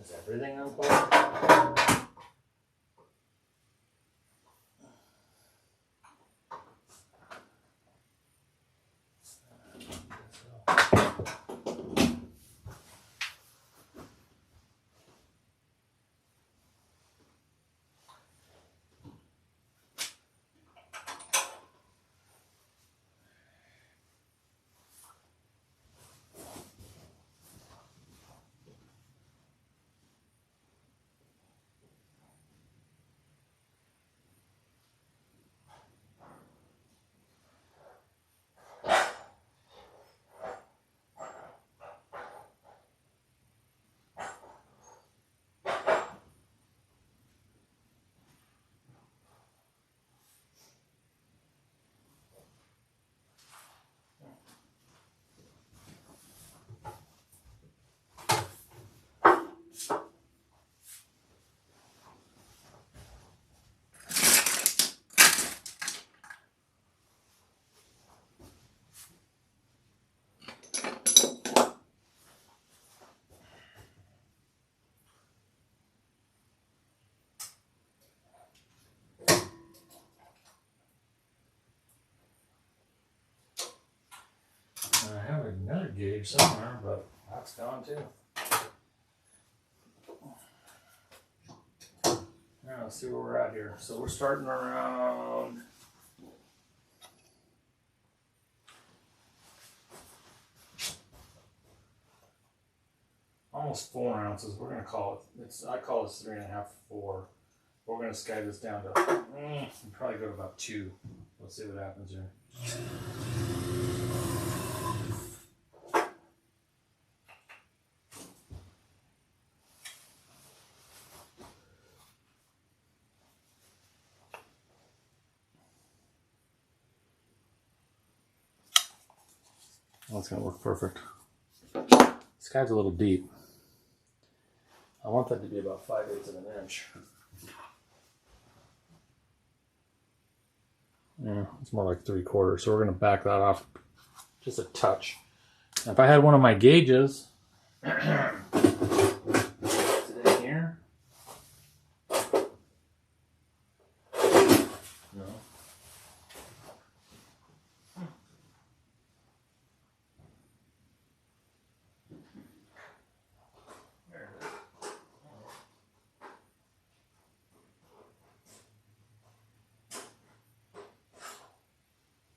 Is everything unplugged? gauge somewhere, but that's gone too. Now let's see where we're at here. So we're starting around almost 4 ounces. We're gonna call it. I call this 3.5, 4. But we're gonna scale this down to probably go to about 2. Let's see what happens here. Well, it's gonna work perfect. This guy's a little deep. I want that to be about 5/8 of an inch. Yeah, it's more like 3/4. So we're gonna back that off just a touch. Now, if I had one of my gauges, is it in here? No. There it is.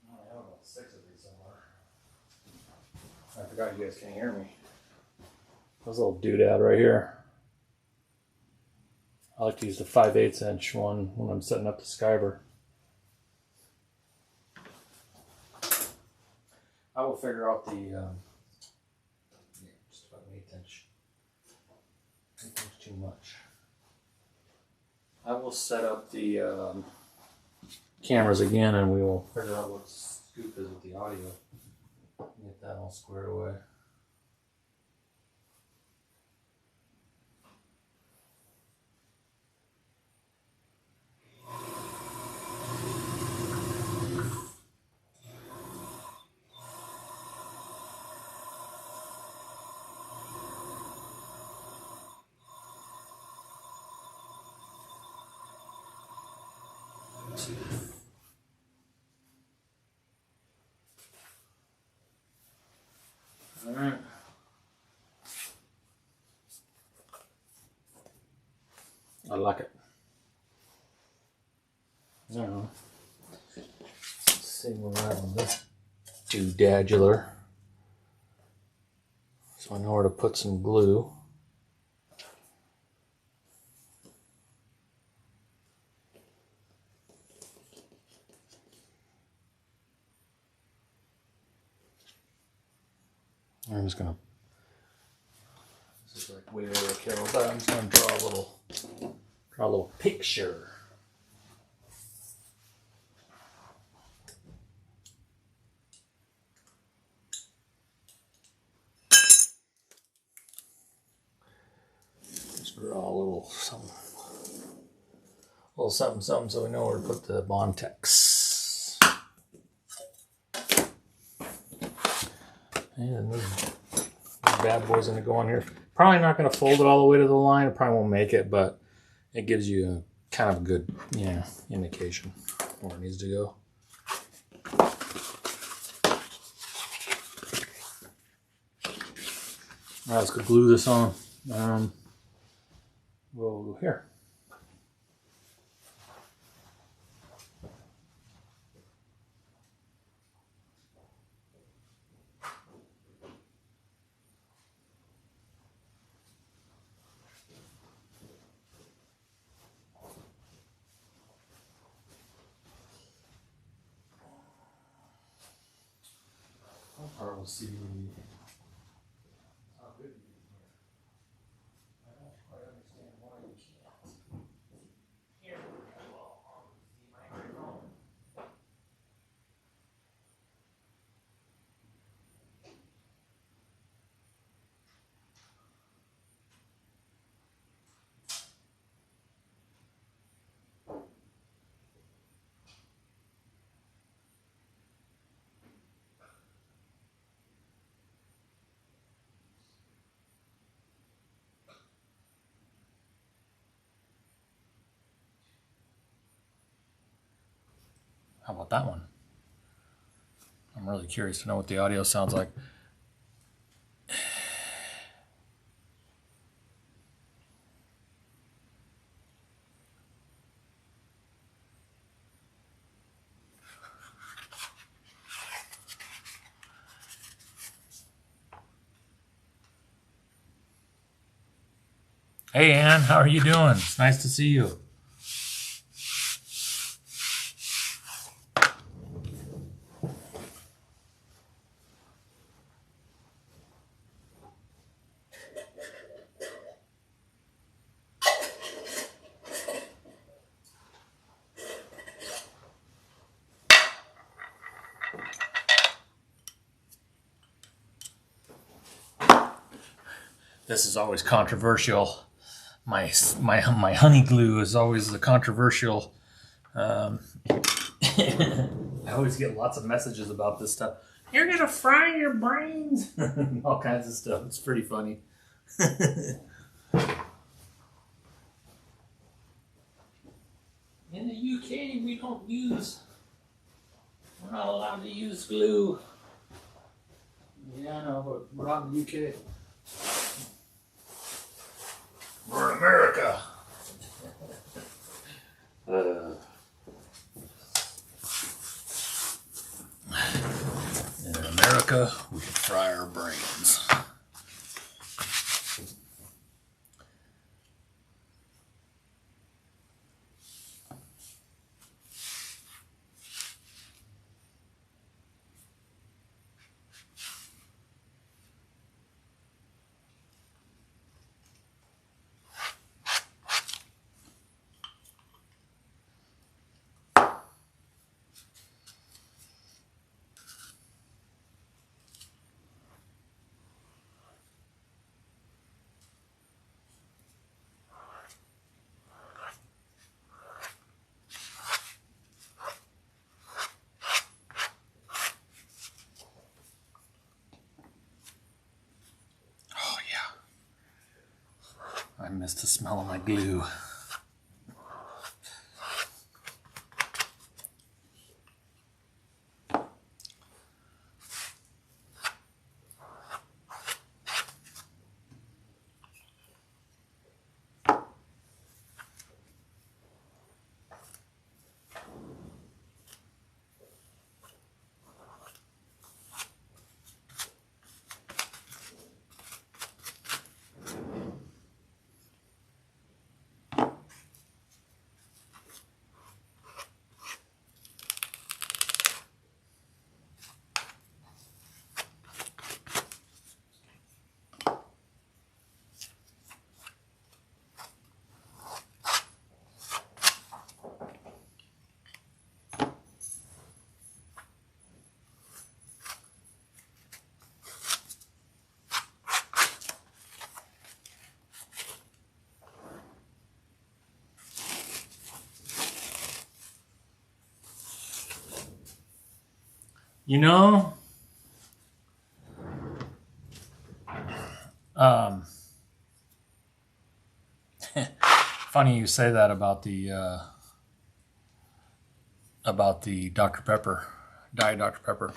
I have about 6 of these somewhere. I forgot you guys can't hear me. This little doodad right here. I like to use the 5/8 inch one when I'm setting up the Skyber. I will figure out the just about an 1/8 inch. 1/8 inch too much. I will set up the cameras again, and we will figure out what the scoop is with the audio. Get that all squared away. All right. I like it. Now, let's see where we're at on this doodadular. So I know where to put some glue. I'm just gonna, this is like way overkill, but I'm just gonna draw a little picture. Just draw a little something, so we know where to put the Bontex. And these bad boys gonna go on here. Probably not gonna fold it all the way to the line. It probably won't make it, but it gives you a kind of a good, indication where it needs to go. All right, let's go glue this on. We'll go here. Or we'll see how good you can hear. I don't quite understand why you can't hear very well on the microphone. How about that one? I'm really curious to know what the audio sounds like. Hey, Ann, how are you doing? It's nice to see you. This is always controversial. My honey glue is always the controversial. I always get lots of messages about this stuff. You're gonna fry your brains, all kinds of stuff. It's pretty funny. In the UK, we're not allowed to use glue. Yeah, I know, but we're not in the UK. We're in America. In America, we can fry our brains. I miss the smell of my glue. You know, funny you say that about the Dr. Pepper, Diet Dr. Pepper.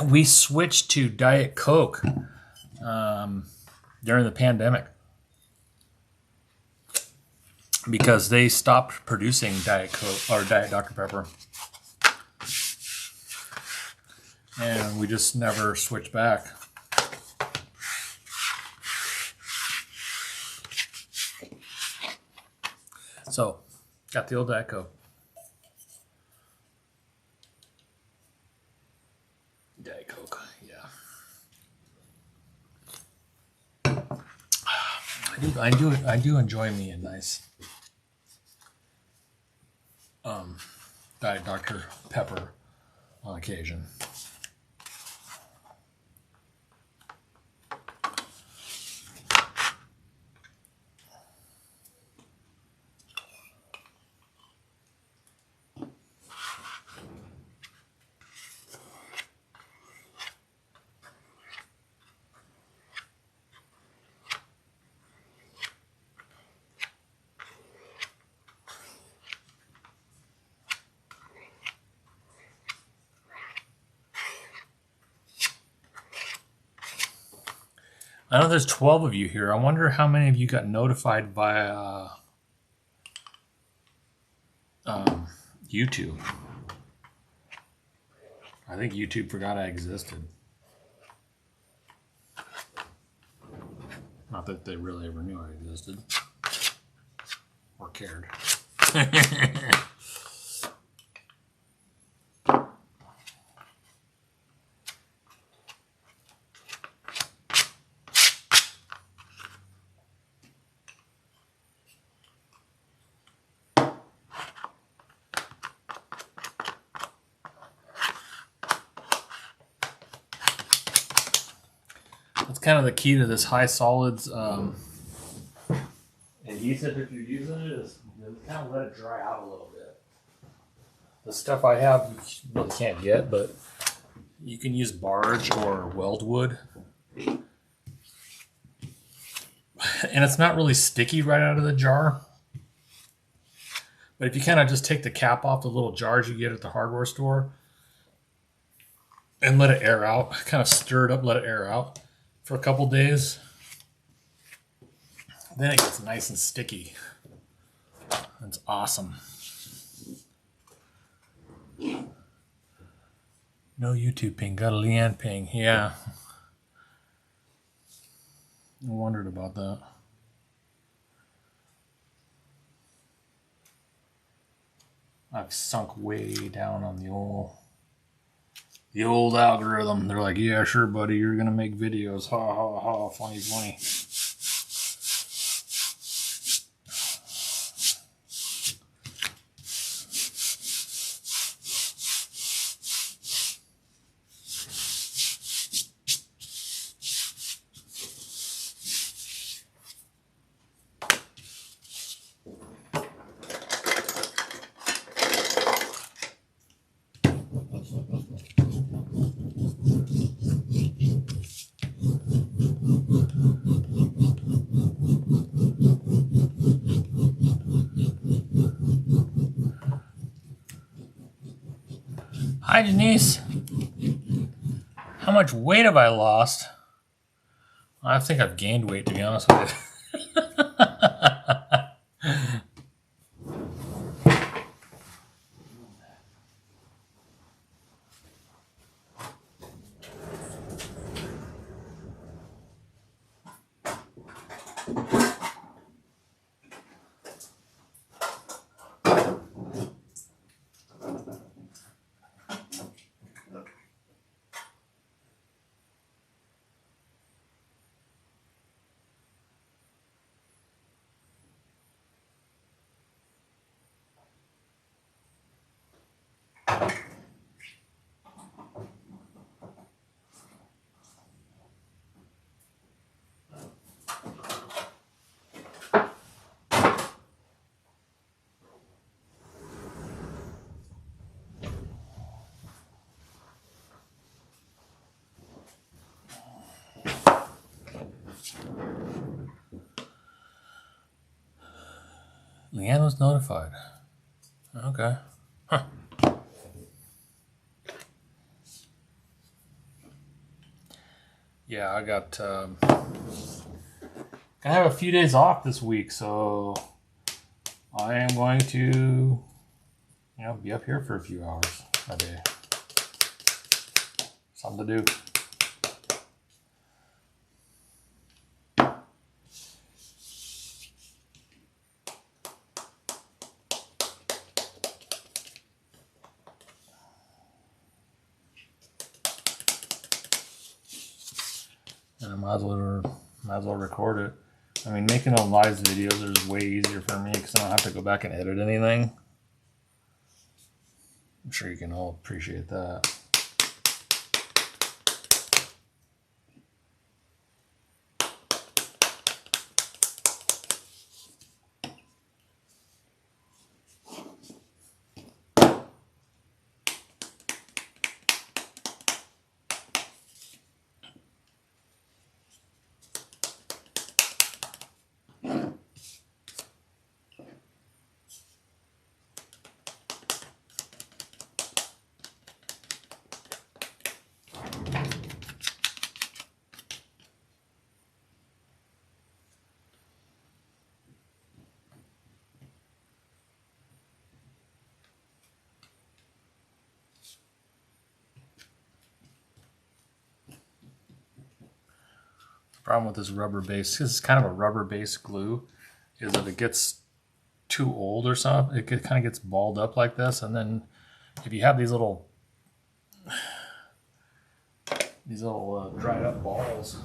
We switched to Diet Coke during the pandemic because they stopped producing Diet Coke or Diet Dr. Pepper. And we just never switched back. So, got the old Diet Coke. Diet Coke, yeah. I do enjoy me a nice Diet Dr. Pepper on occasion. I know there's 12 of you here. I wonder how many of you got notified via YouTube. I think YouTube forgot I existed. Not that they really ever knew I existed. Or cared. That's kind of the key to this high solids adhesive if you're using it, is kind of let it dry out a little bit. The stuff I have you really can't get, but you can use barge or weldwood. And it's not really sticky right out of the jar. But if you kind of just take the cap off the little jars you get at the hardware store and let it air out, kind of stir it up, let it air out for a couple days, then it gets nice and sticky. That's awesome. No YouTube ping, got a Leanne ping. Yeah. I wondered about that. I've sunk way down on the old algorithm. They're like, yeah, sure, buddy, you're gonna make videos. Ha ha ha, funny, funny. Hi, Denise. How much weight have I lost? I think I've gained weight, to be honest with you. Leanne was notified. Okay. Huh. Yeah, I have a few days off this week, so I am going to, be up here for a few hours a day. Something to do. And I might as well record it. I mean, making those live videos is way easier for me because I don't have to go back and edit anything. I'm sure you can all appreciate that. Problem with this rubber base, this is kind of a rubber base glue, is that it gets too old or something. It kind of gets balled up like this, and then if you have these little dried up balls,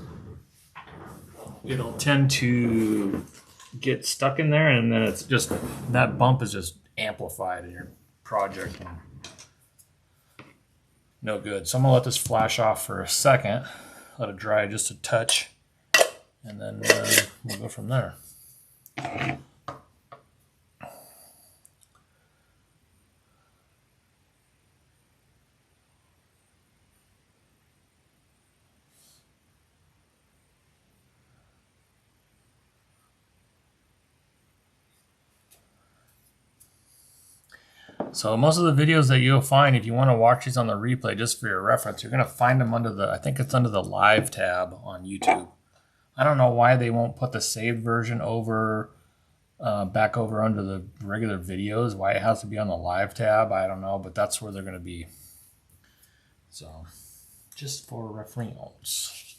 it'll tend to get stuck in there, and then it's just, that bump is just amplified in your project. No good. So I'm gonna let this flash off for a second, let it dry just a touch, and then we'll go from there. So most of the videos that you'll find, if you want to watch these on the replay, just for your reference, you're going to find them under the, I think it's under the live tab on YouTube. I don't know why they won't put the saved version over, back over under the regular videos, why it has to be on the live tab, I don't know, but that's where they're going to be. So, just for reference.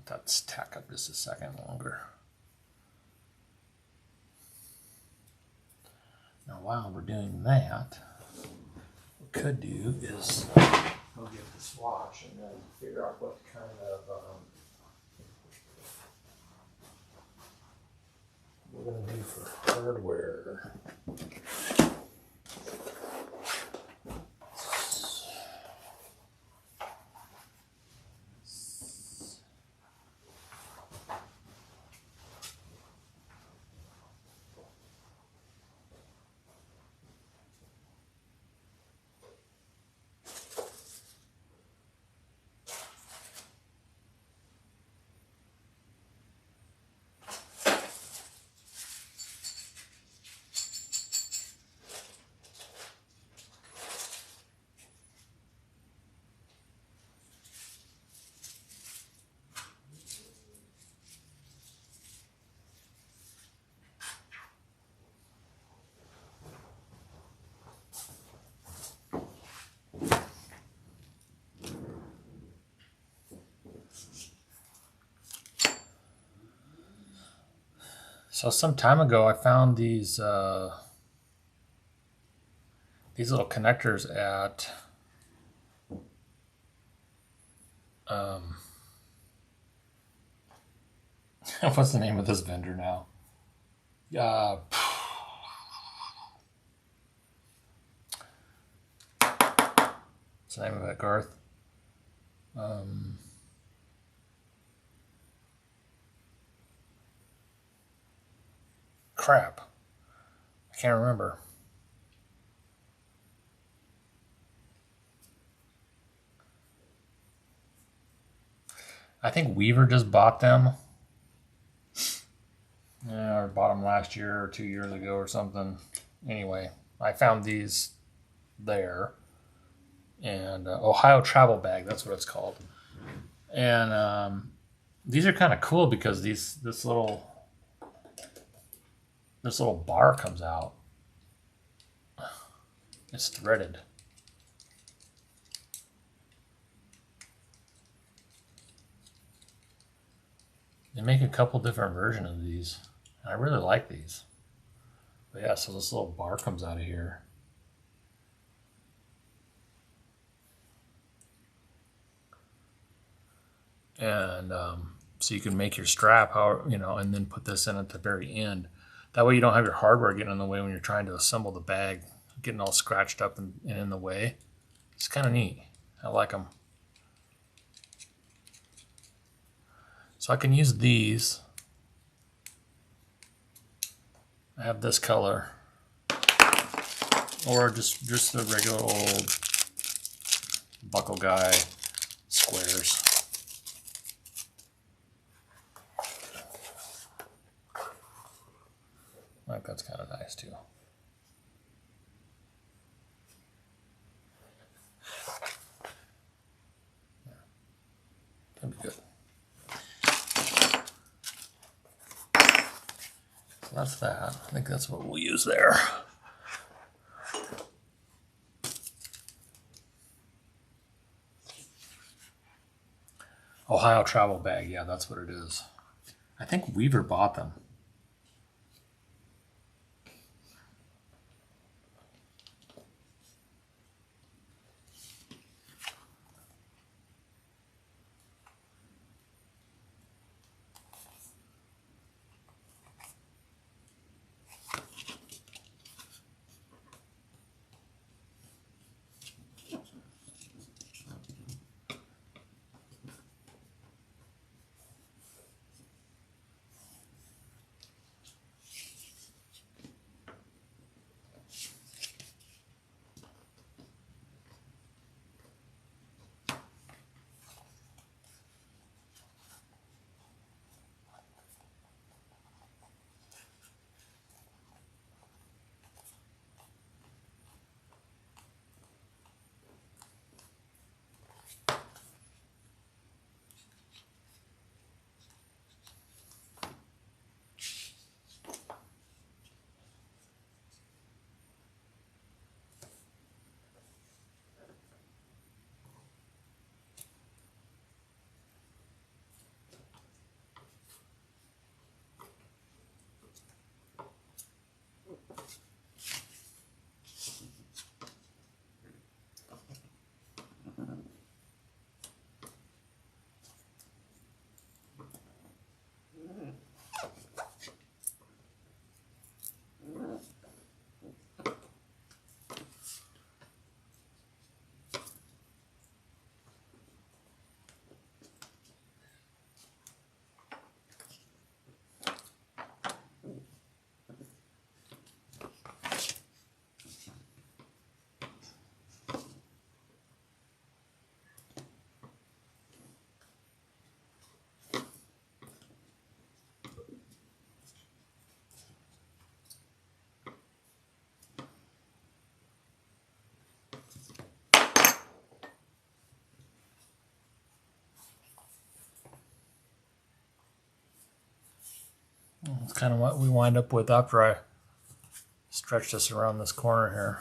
Let's tack up just a second longer. Now while we're doing that, what we could do is go get the swatch and then figure out what kind of we're going to do for hardware. So some time ago, I found these little connectors at what's the name of this vendor now? What's the name of it, Garth? Crap. I can't remember. I think Weaver just bought them. Yeah, or bought them last year or 2 years ago or something. Anyway, I found these there. And Ohio Travel Bag, that's what it's called. And these are kind of cool because this little bar comes out. It's threaded. They make a couple different versions of these. I really like these. But yeah, so this little bar comes out of here. And so you can make your strap, and then put this in at the very end. That way you don't have your hardware getting in the way when you're trying to assemble the bag, getting all scratched up and in the way. It's kind of neat. I like them. So I can use these. I have this color. Or just the regular old Buckle Guy squares. I think that's kind of nice too. Yeah. That'd be good. So that's that. I think that's what we'll use there. Ohio travel bag. Yeah, that's what it is. I think Weaver bought them. That's kind of what we wind up with after I stretch this around this corner here.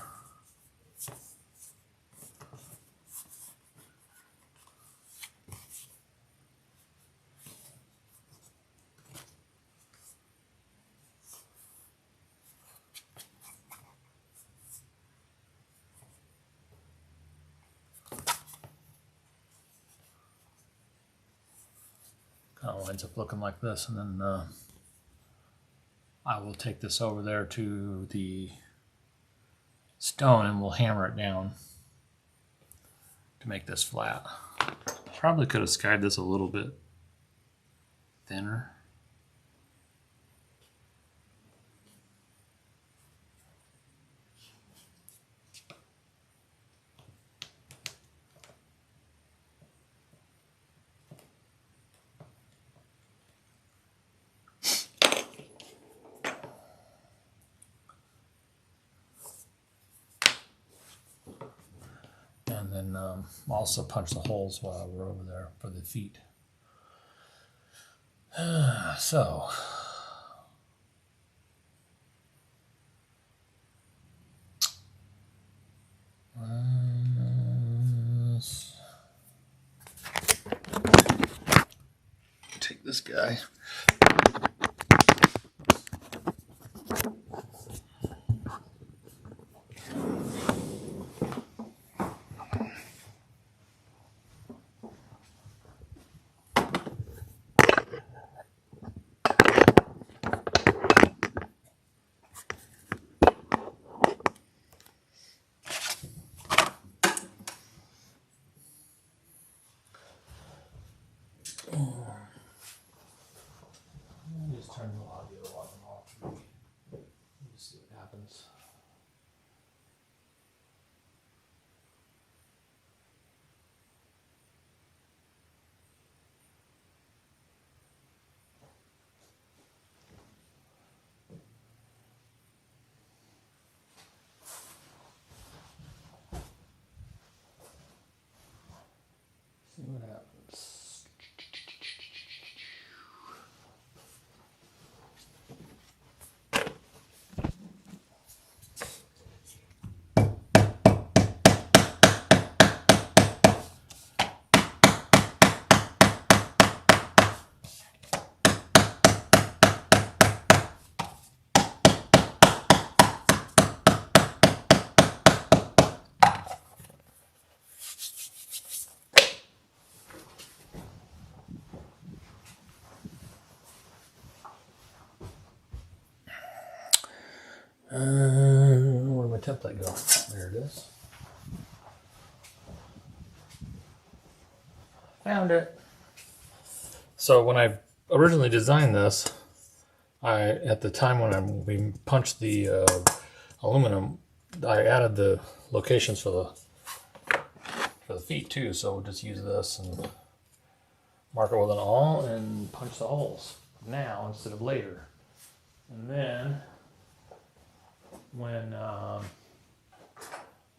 Kind of winds up looking like this, and then I will take this over there to the stone and we'll hammer it down to make this flat. Probably could have skied this a little bit thinner. And then also punch the holes while we're over there for the feet. So take this guy. Where'd my template go? There it is. Found it. So when I originally designed this, at the time when we punched the aluminum, I added the locations for the feet too. So we'll just use this and mark it with an awl and punch the holes now instead of later. And then when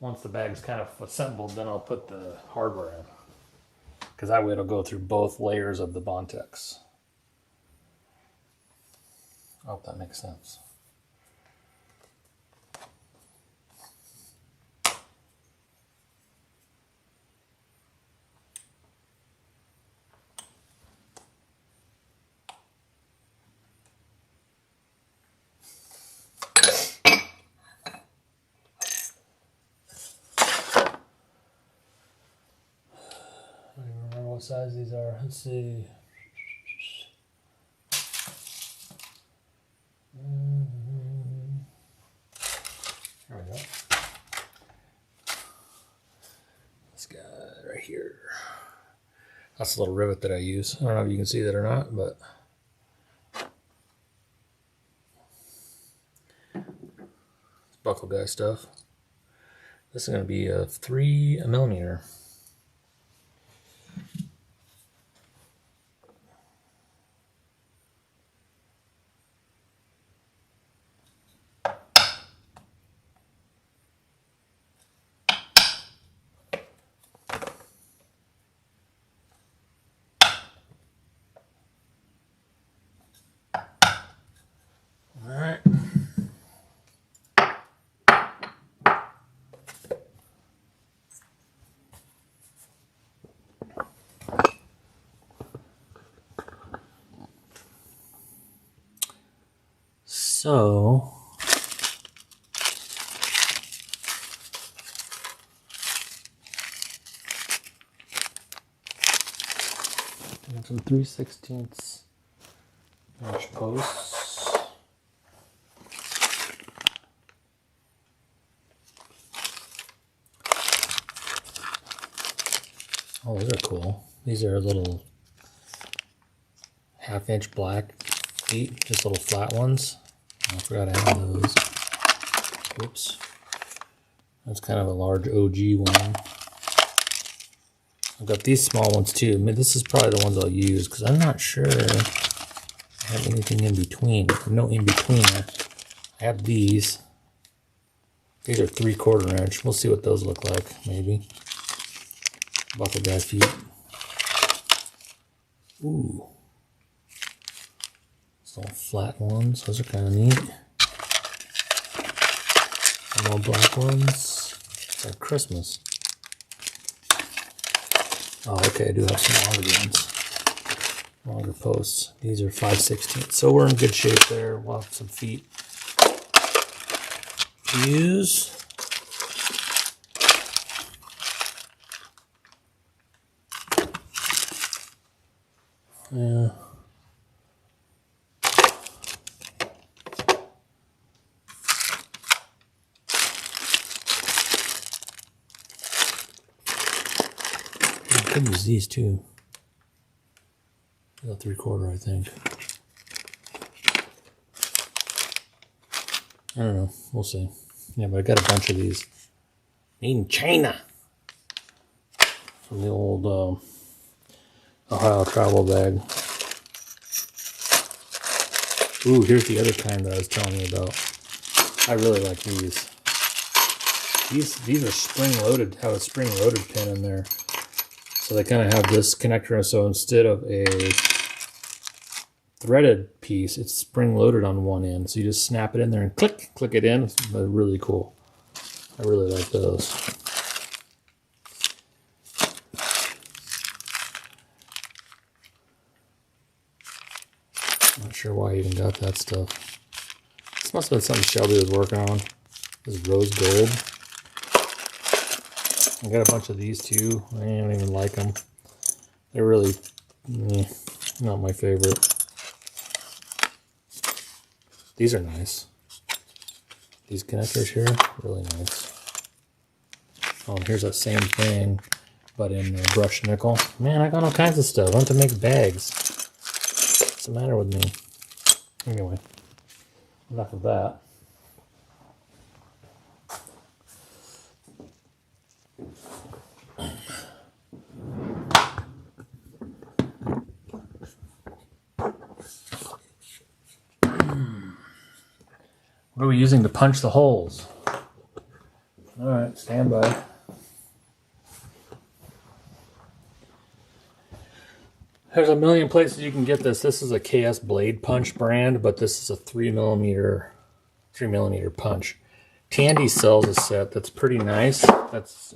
once the bag's kind of assembled, then I'll put the hardware in, because that way it'll go through both layers of the Bontex. I hope that makes sense. I don't even remember what size these are. Let's see. There we go. This guy right here. That's a little rivet that I use. I don't know if you can see that or not, but it's buckle guy stuff. This is going to be a 3 millimeter. Alright. So some 3/16 inch posts. Oh, those are cool. These are little 1/2 inch black feet, just little flat ones. I forgot I had those. Oops. That's kind of a large OG one. I've got these small ones too. I mean, this is probably the ones I'll use because I'm not sure I have anything in between. No in betweener. I have these. These are 3/4 inch. We'll see what those look like, maybe. Buckle guy feet. Ooh. Some flat ones. Those are kind of neat. Some more black ones. It's like Christmas. Oh, okay. I do have some longer ones. Longer posts. These are 5/16. So we're in good shape there. We'll have some feet to use. Yeah. I could use these too. About 3/4, I think. I don't know. We'll see. Yeah, but I got a bunch of these made in China from the old Ohio travel bag. Ooh, here's the other kind that I was telling you about. I really like these. These are spring loaded. Have a spring loaded pin in there, so they kind of have this connector. So instead of a threaded piece, it's spring loaded on one end. So you just snap it in there and click it in. They're really cool. I really like those. Not sure why I even got that stuff. This must have been something Shelby was working on. This is rose gold. I got a bunch of these too. I don't even like them. They're really not my favorite. These are nice. these connectors here, really nice. Oh, and here's that same thing, but in brushed nickel. Man, I got all kinds of stuff. I want to make bags. What's the matter with me? Anyway, enough of that. What are we using to punch the holes? All right, stand by. There's a million places you can get this. This is a KS Blade Punch brand, but this is a 3mm punch. Tandy sells a set that's pretty nice. That's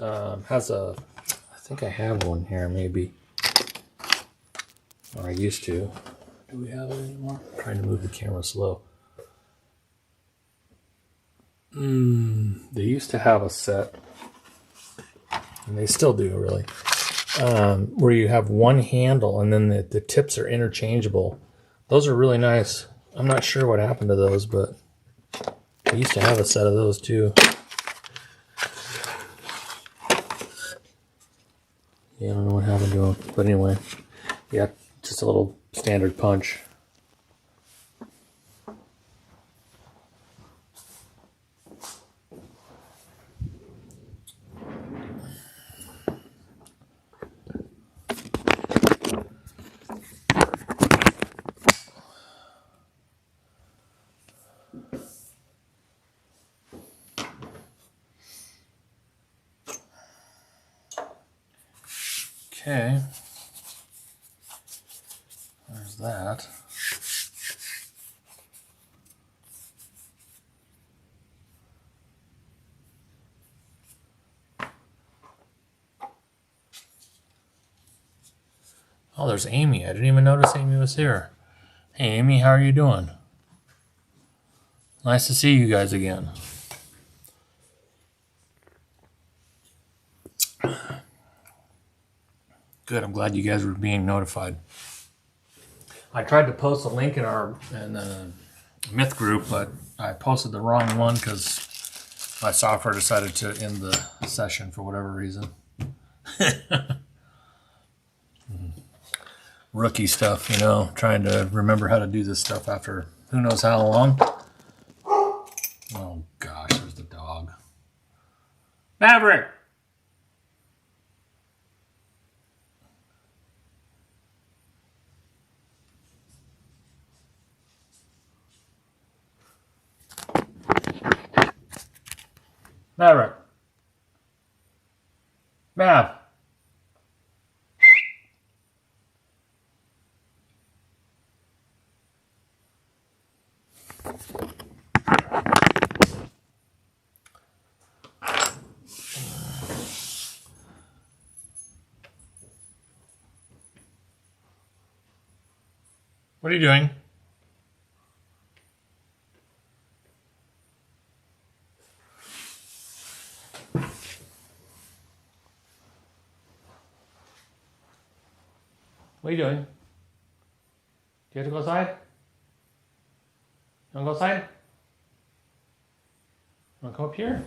has a, I think I have one here maybe, or I used to. Do we have it anymore? I'm trying to move the camera slow. They used to have a set, and they still do really, where you have one handle and then the tips are interchangeable. Those are really nice. I'm not sure what happened to those, but I used to have a set of those too. Yeah, I don't know what happened to them, but anyway, yeah, just a little standard punch. Okay, there's that. Oh, there's Amy. I didn't even notice Amy was here. Hey, Amy, how are you doing? Nice to see you guys again. Good, I'm glad you guys were being notified. I tried to post a link in our Myth group, but I posted the wrong one because my software decided to end the session for whatever reason. Rookie stuff, you know, trying to remember how to do this stuff after who knows how long. Oh gosh, there's the dog. Maverick! Maverick. Mav. What are you doing? What are you doing? Do you have to go outside? You want to go outside? Want to come up here?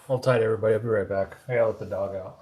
Hold tight, everybody. I'll be right back. I gotta let the dog out.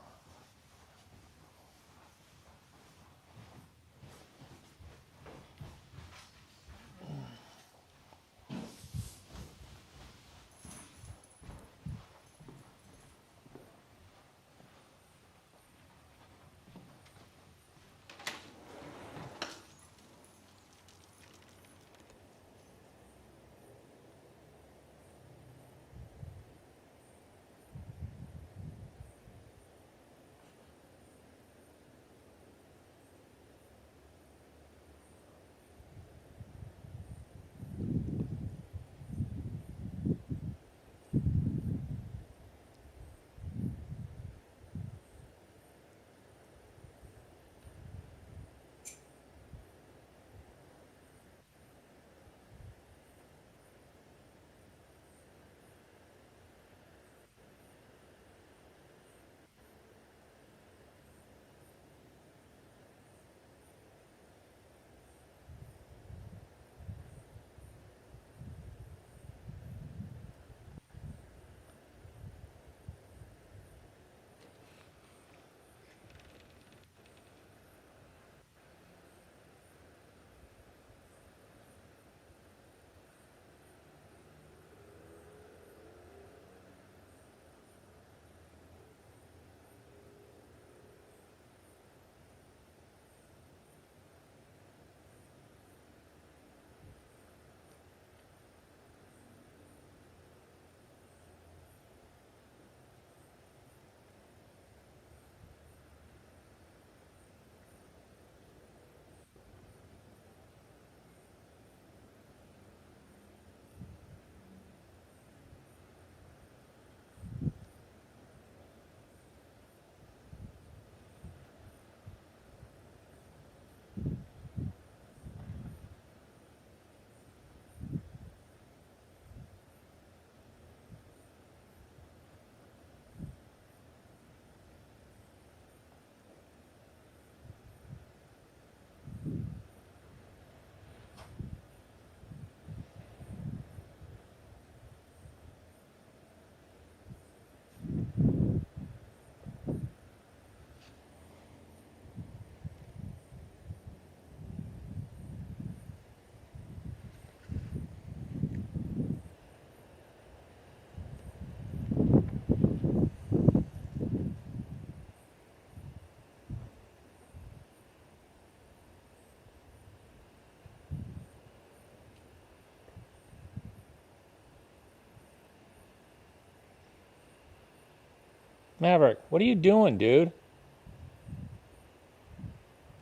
Maverick, what are you doing, dude?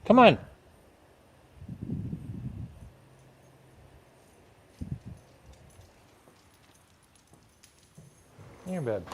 Come on. In your bed.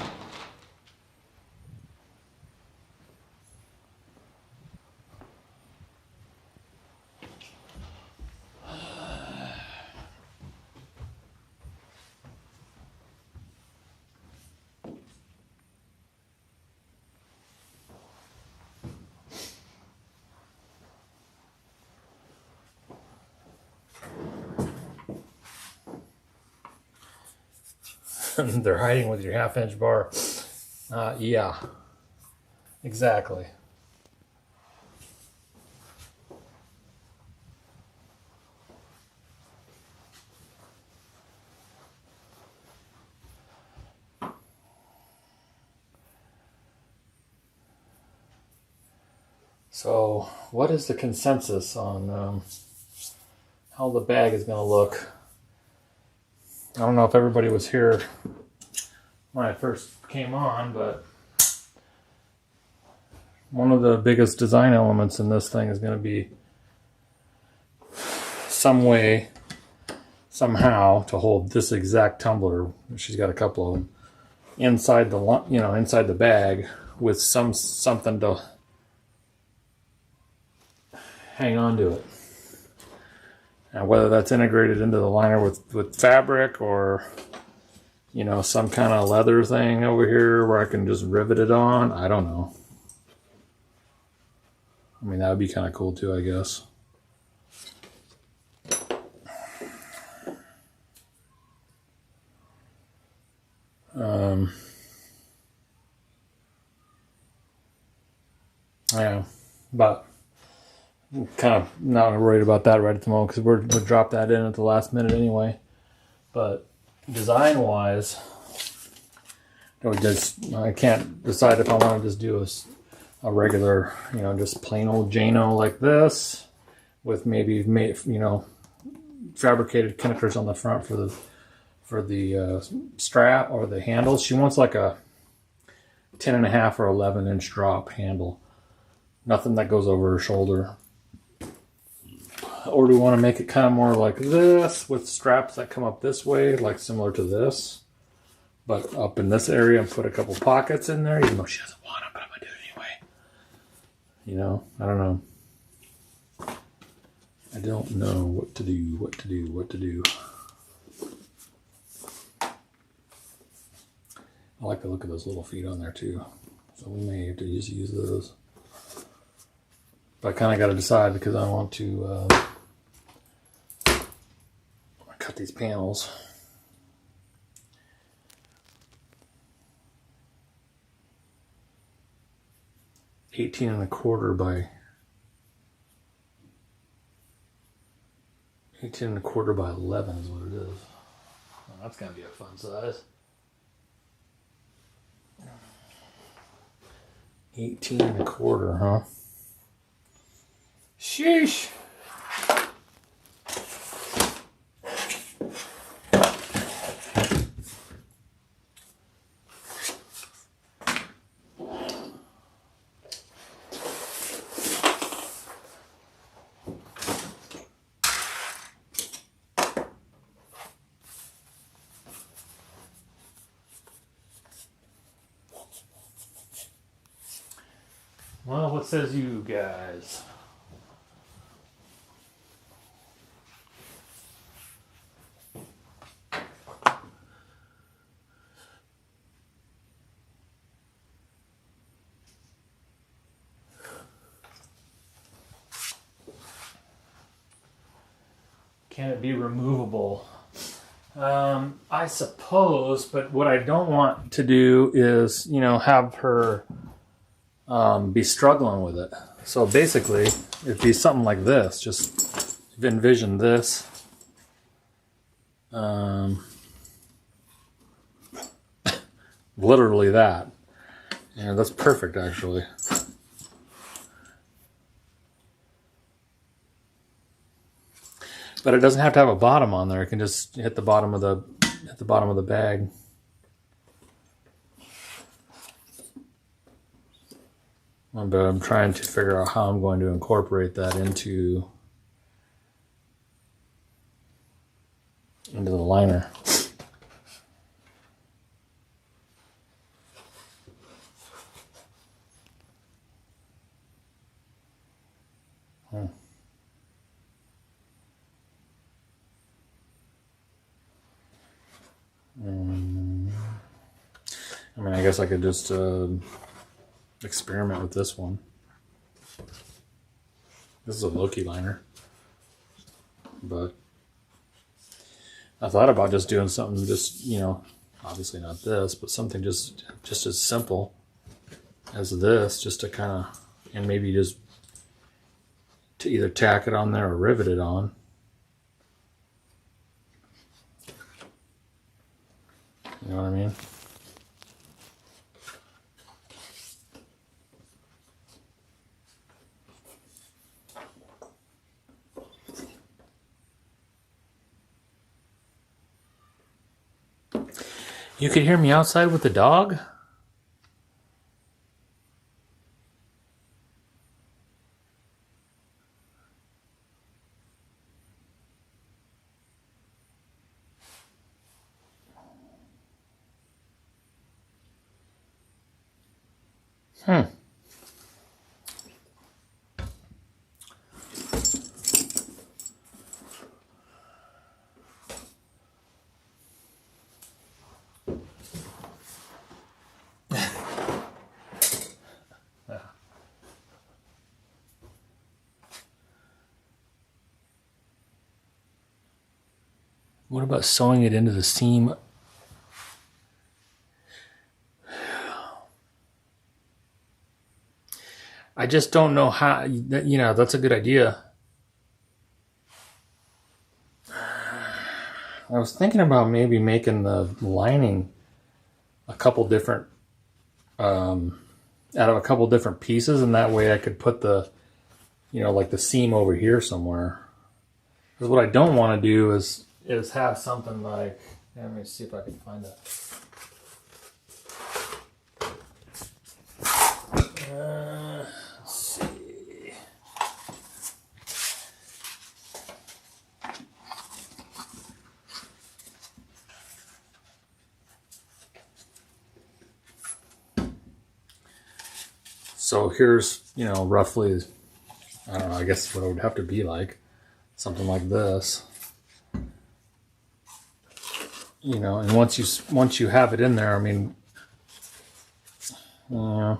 They're hiding with your half-inch bar. Yeah, exactly. So, what is the consensus on how the bag is going to look? I don't know if everybody was here when I first came on, but one of the biggest design elements in this thing is going to be some way, somehow, to hold this exact tumbler. She's got a couple of them inside the inside the bag with something to hang on to it. And whether that's integrated into the liner with fabric or, some kind of leather thing over here where I can just rivet it on, I don't know. I mean, that would be kind of cool too, I guess. Yeah, but I'm kind of not worried about that right at the moment because we'll drop that in at the last minute anyway. But design-wise, I can't decide if I want to just do a regular, just plain old Jano like this with maybe fabricated connectors on the front for the strap or the handles. She wants like a 10.5 or 11-inch drop handle. Nothing that goes over her shoulder. Or do we want to make it kind of more like this with straps that come up this way, like similar to this, but up in this area and put a couple pockets in there, even though she doesn't want them, but I'm going to do it anyway. I don't know. I don't know what to do. I like the look of those little feet on there too. So we may have to just use those. But I kind of got to decide because I want to cut these panels. (18.25 by 18.25 by 11 is what it is. Well, that's gonna be a fun size. 18.25, huh? Sheesh. Well, what says you guys? Can it be removable? I suppose, but what I don't want to do is, have her be struggling with it. So basically, it'd be something like this. Just envision this. Literally that. Yeah, that's perfect, actually. But it doesn't have to have a bottom on there. It can just hit the bottom of the bag. But I'm trying to figure out how I'm going to incorporate that into the liner. I mean, I guess I could just experiment with this one. This is a Loki liner, but I thought about just doing something, just, you know, obviously not this, but something just as simple as this, just to kind of, and maybe just to either tack it on there or rivet it on. You know what I mean? You could hear me outside with the dog? What about sewing it into the seam? I just don't know how, you know, that's a good idea. I was thinking about maybe making the lining a couple different, out of a couple different pieces, and that way I could put the, you know, like the seam over here somewhere. Because what I don't want to do is have something like, let me see if I can find that. Let's see. So here's, you know, roughly, I don't know, I guess what it would have to be like. Something like this. You know, and once you have it in there, I mean, yeah,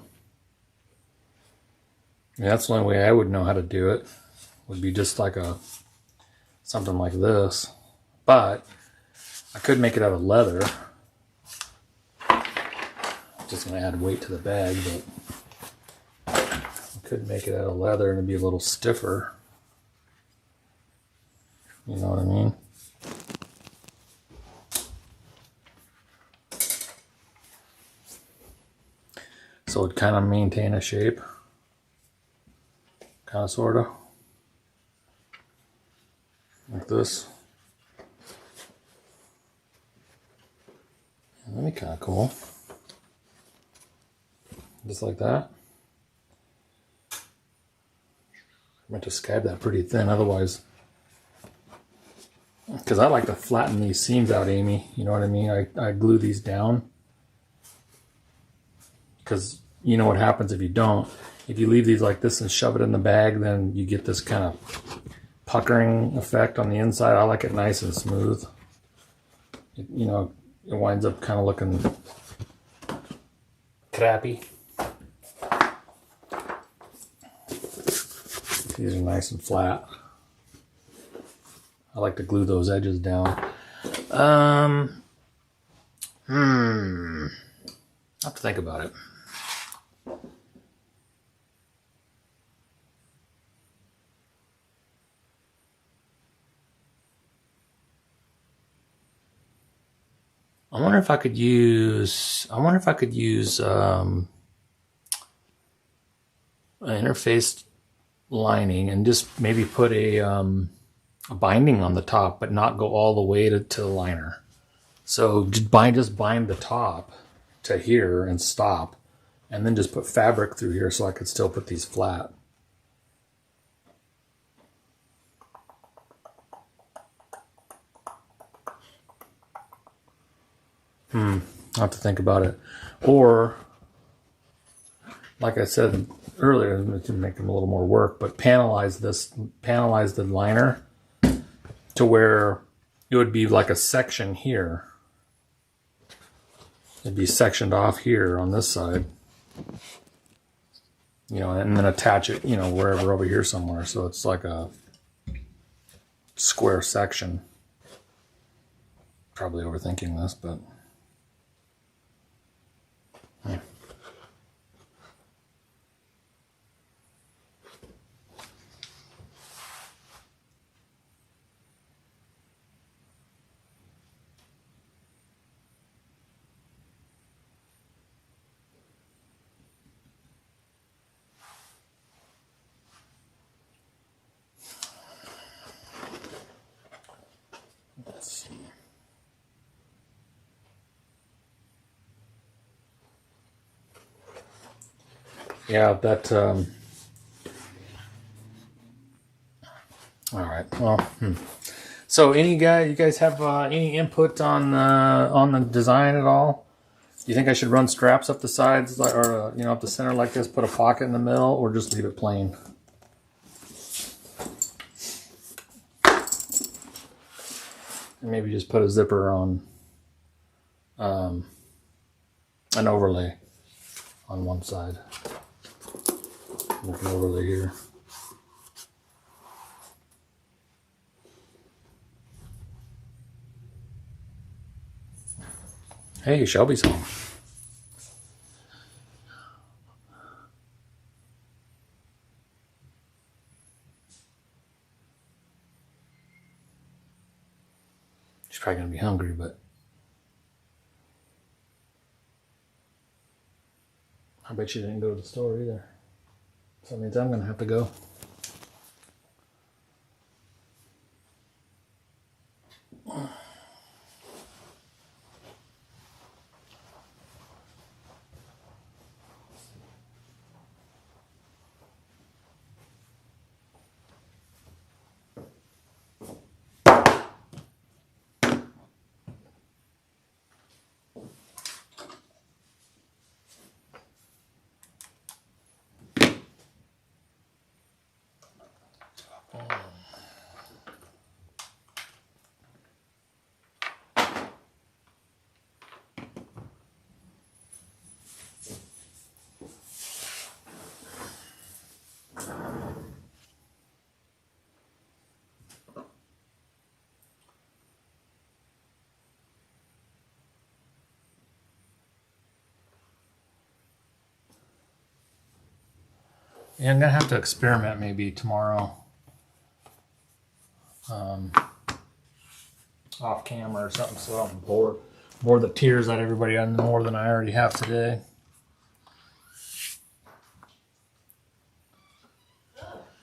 that's the only way I would know how to do it. Would be just like something like this. But I could make it out of leather. Just gonna add weight to the bag, but I could make it out of leather and it'd be a little stiffer. You know what I mean? So it'd kind of maintain a shape. Kind of, sort of. Like this. And that'd be kind of cool. Just like that. I meant to scab that pretty thin, otherwise. Because I like to flatten these seams out, Amy. You know what I mean? I glue these down. Because you know what happens if you don't. If you leave these like this and shove it in the bag, then you get this kind of puckering effect on the inside. I like it nice and smooth. You know, it winds up kind of looking crappy. These are nice and flat. I like to glue those edges down. I have to think about it. I wonder if I could use an interface lining and just maybe put a binding on the top, but not go all the way to the liner. So just bind the top to here and stop, and then just put fabric through here so I could still put these flat. I'll have to think about it. Or, like I said earlier, to make them a little more work, but panelize the liner to where it would be like a section here. It'd be sectioned off here on this side. You know, and then attach it, you know, wherever over here somewhere. So it's like a square section. Probably overthinking this, but yeah. Let's see. Yeah, that. All right. Well, so you guys have any input on the design at all? You think I should run straps up the sides, or up the center like this, put a pocket in the middle, or just leave it plain? And maybe just put a zipper on, an overlay on one side. Make an overlay here. Hey, Shelby's home. She's probably gonna be hungry, but I bet she didn't go to the store either. So that means I'm gonna have to go. Yeah, I'm gonna have to experiment maybe tomorrow, off camera or something, so I don't bore the tears out of everybody more than I already have today.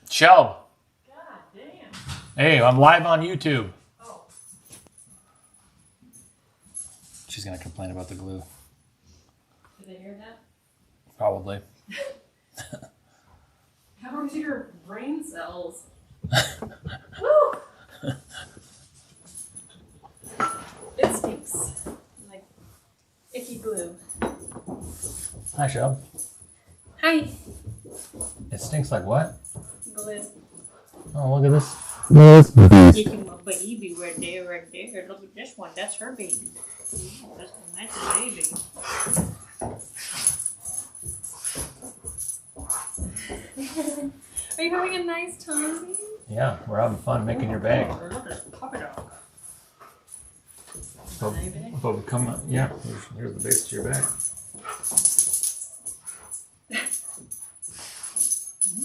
Shelb. God damn. Hey, I'm live on YouTube. Oh. She's gonna complain about the glue. Did they hear that? Probably. How are your brain cells? Woo! It stinks. Like icky glue. Hi, Shelb. Hi. It stinks like what? Glue. Oh, look at this. Icky my baby right there, right there. Look at this one. That's her baby. That's a baby. Are you having a nice time? Yeah, we're having fun making your bag. Look at this puppy dog. But we come up, yeah, here's the base of your bag.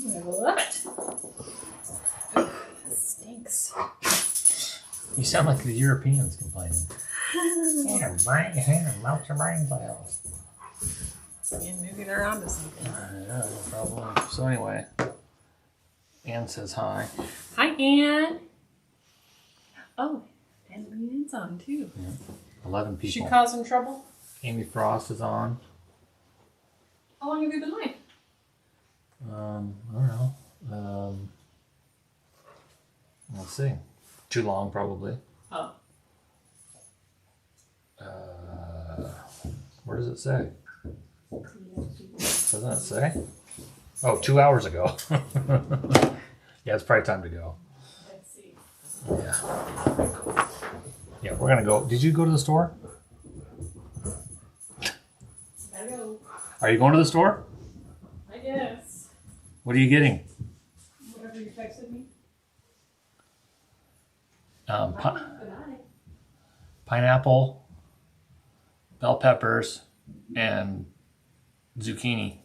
I love it. It stinks. You sound like the Europeans complaining. Melt your brain cells. And maybe they're onto something. Yeah, no problem. So anyway, Ann says hi. Hi, Ann. Oh, and Leanne's on too. Yeah. 11 people. She causing trouble? Amy Frost is on. How long have you been live? I don't know. Let's see. Too long, probably. Oh. Where does it say? Doesn't it say? Oh, 2 hours ago. Yeah, it's probably time to go. Let's see. Yeah. Yeah, we're gonna go. Did you go to the store? Gotta go. Are you going to the store? I guess. What are you getting? Whatever you texted me. Um, pi- Good night. pineapple, bell peppers, and zucchini.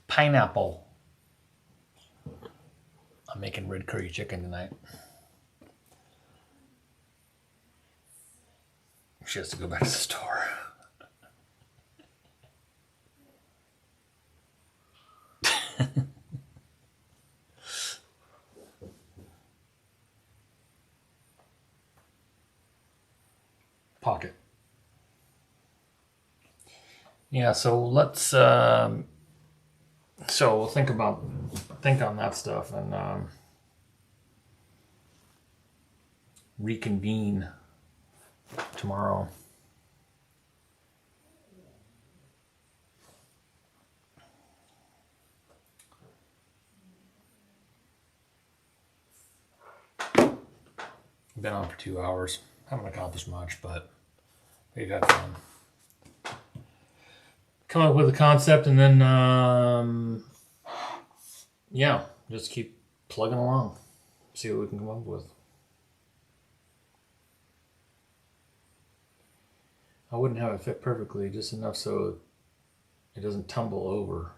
Pineapple. I'm making red curry chicken tonight. She has to go back to the store. Pocket. Yeah, so let's so we'll think on that stuff and reconvene tomorrow. Been on for 2 hours. Haven't accomplished much, but we've had fun. Come up with a concept and then yeah, just keep plugging along. See what we can come up with. I wouldn't have it fit perfectly, just enough so it doesn't tumble over.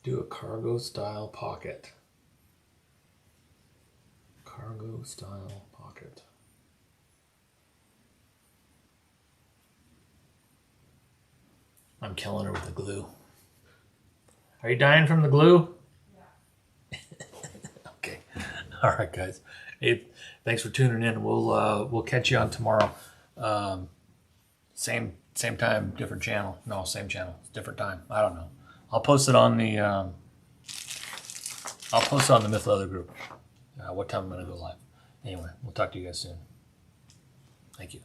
Do a cargo style pocket. Cargo style pocket. I'm killing her with the glue. Are you dying from the glue? Yeah. Okay. All right, guys. Hey, thanks for tuning in. We'll catch you on tomorrow. Same time, different channel. No, same channel, different time. I don't know. I'll post it on the Myth Leather group. What time I'm gonna go live. Anyway, we'll talk to you guys soon. Thank you.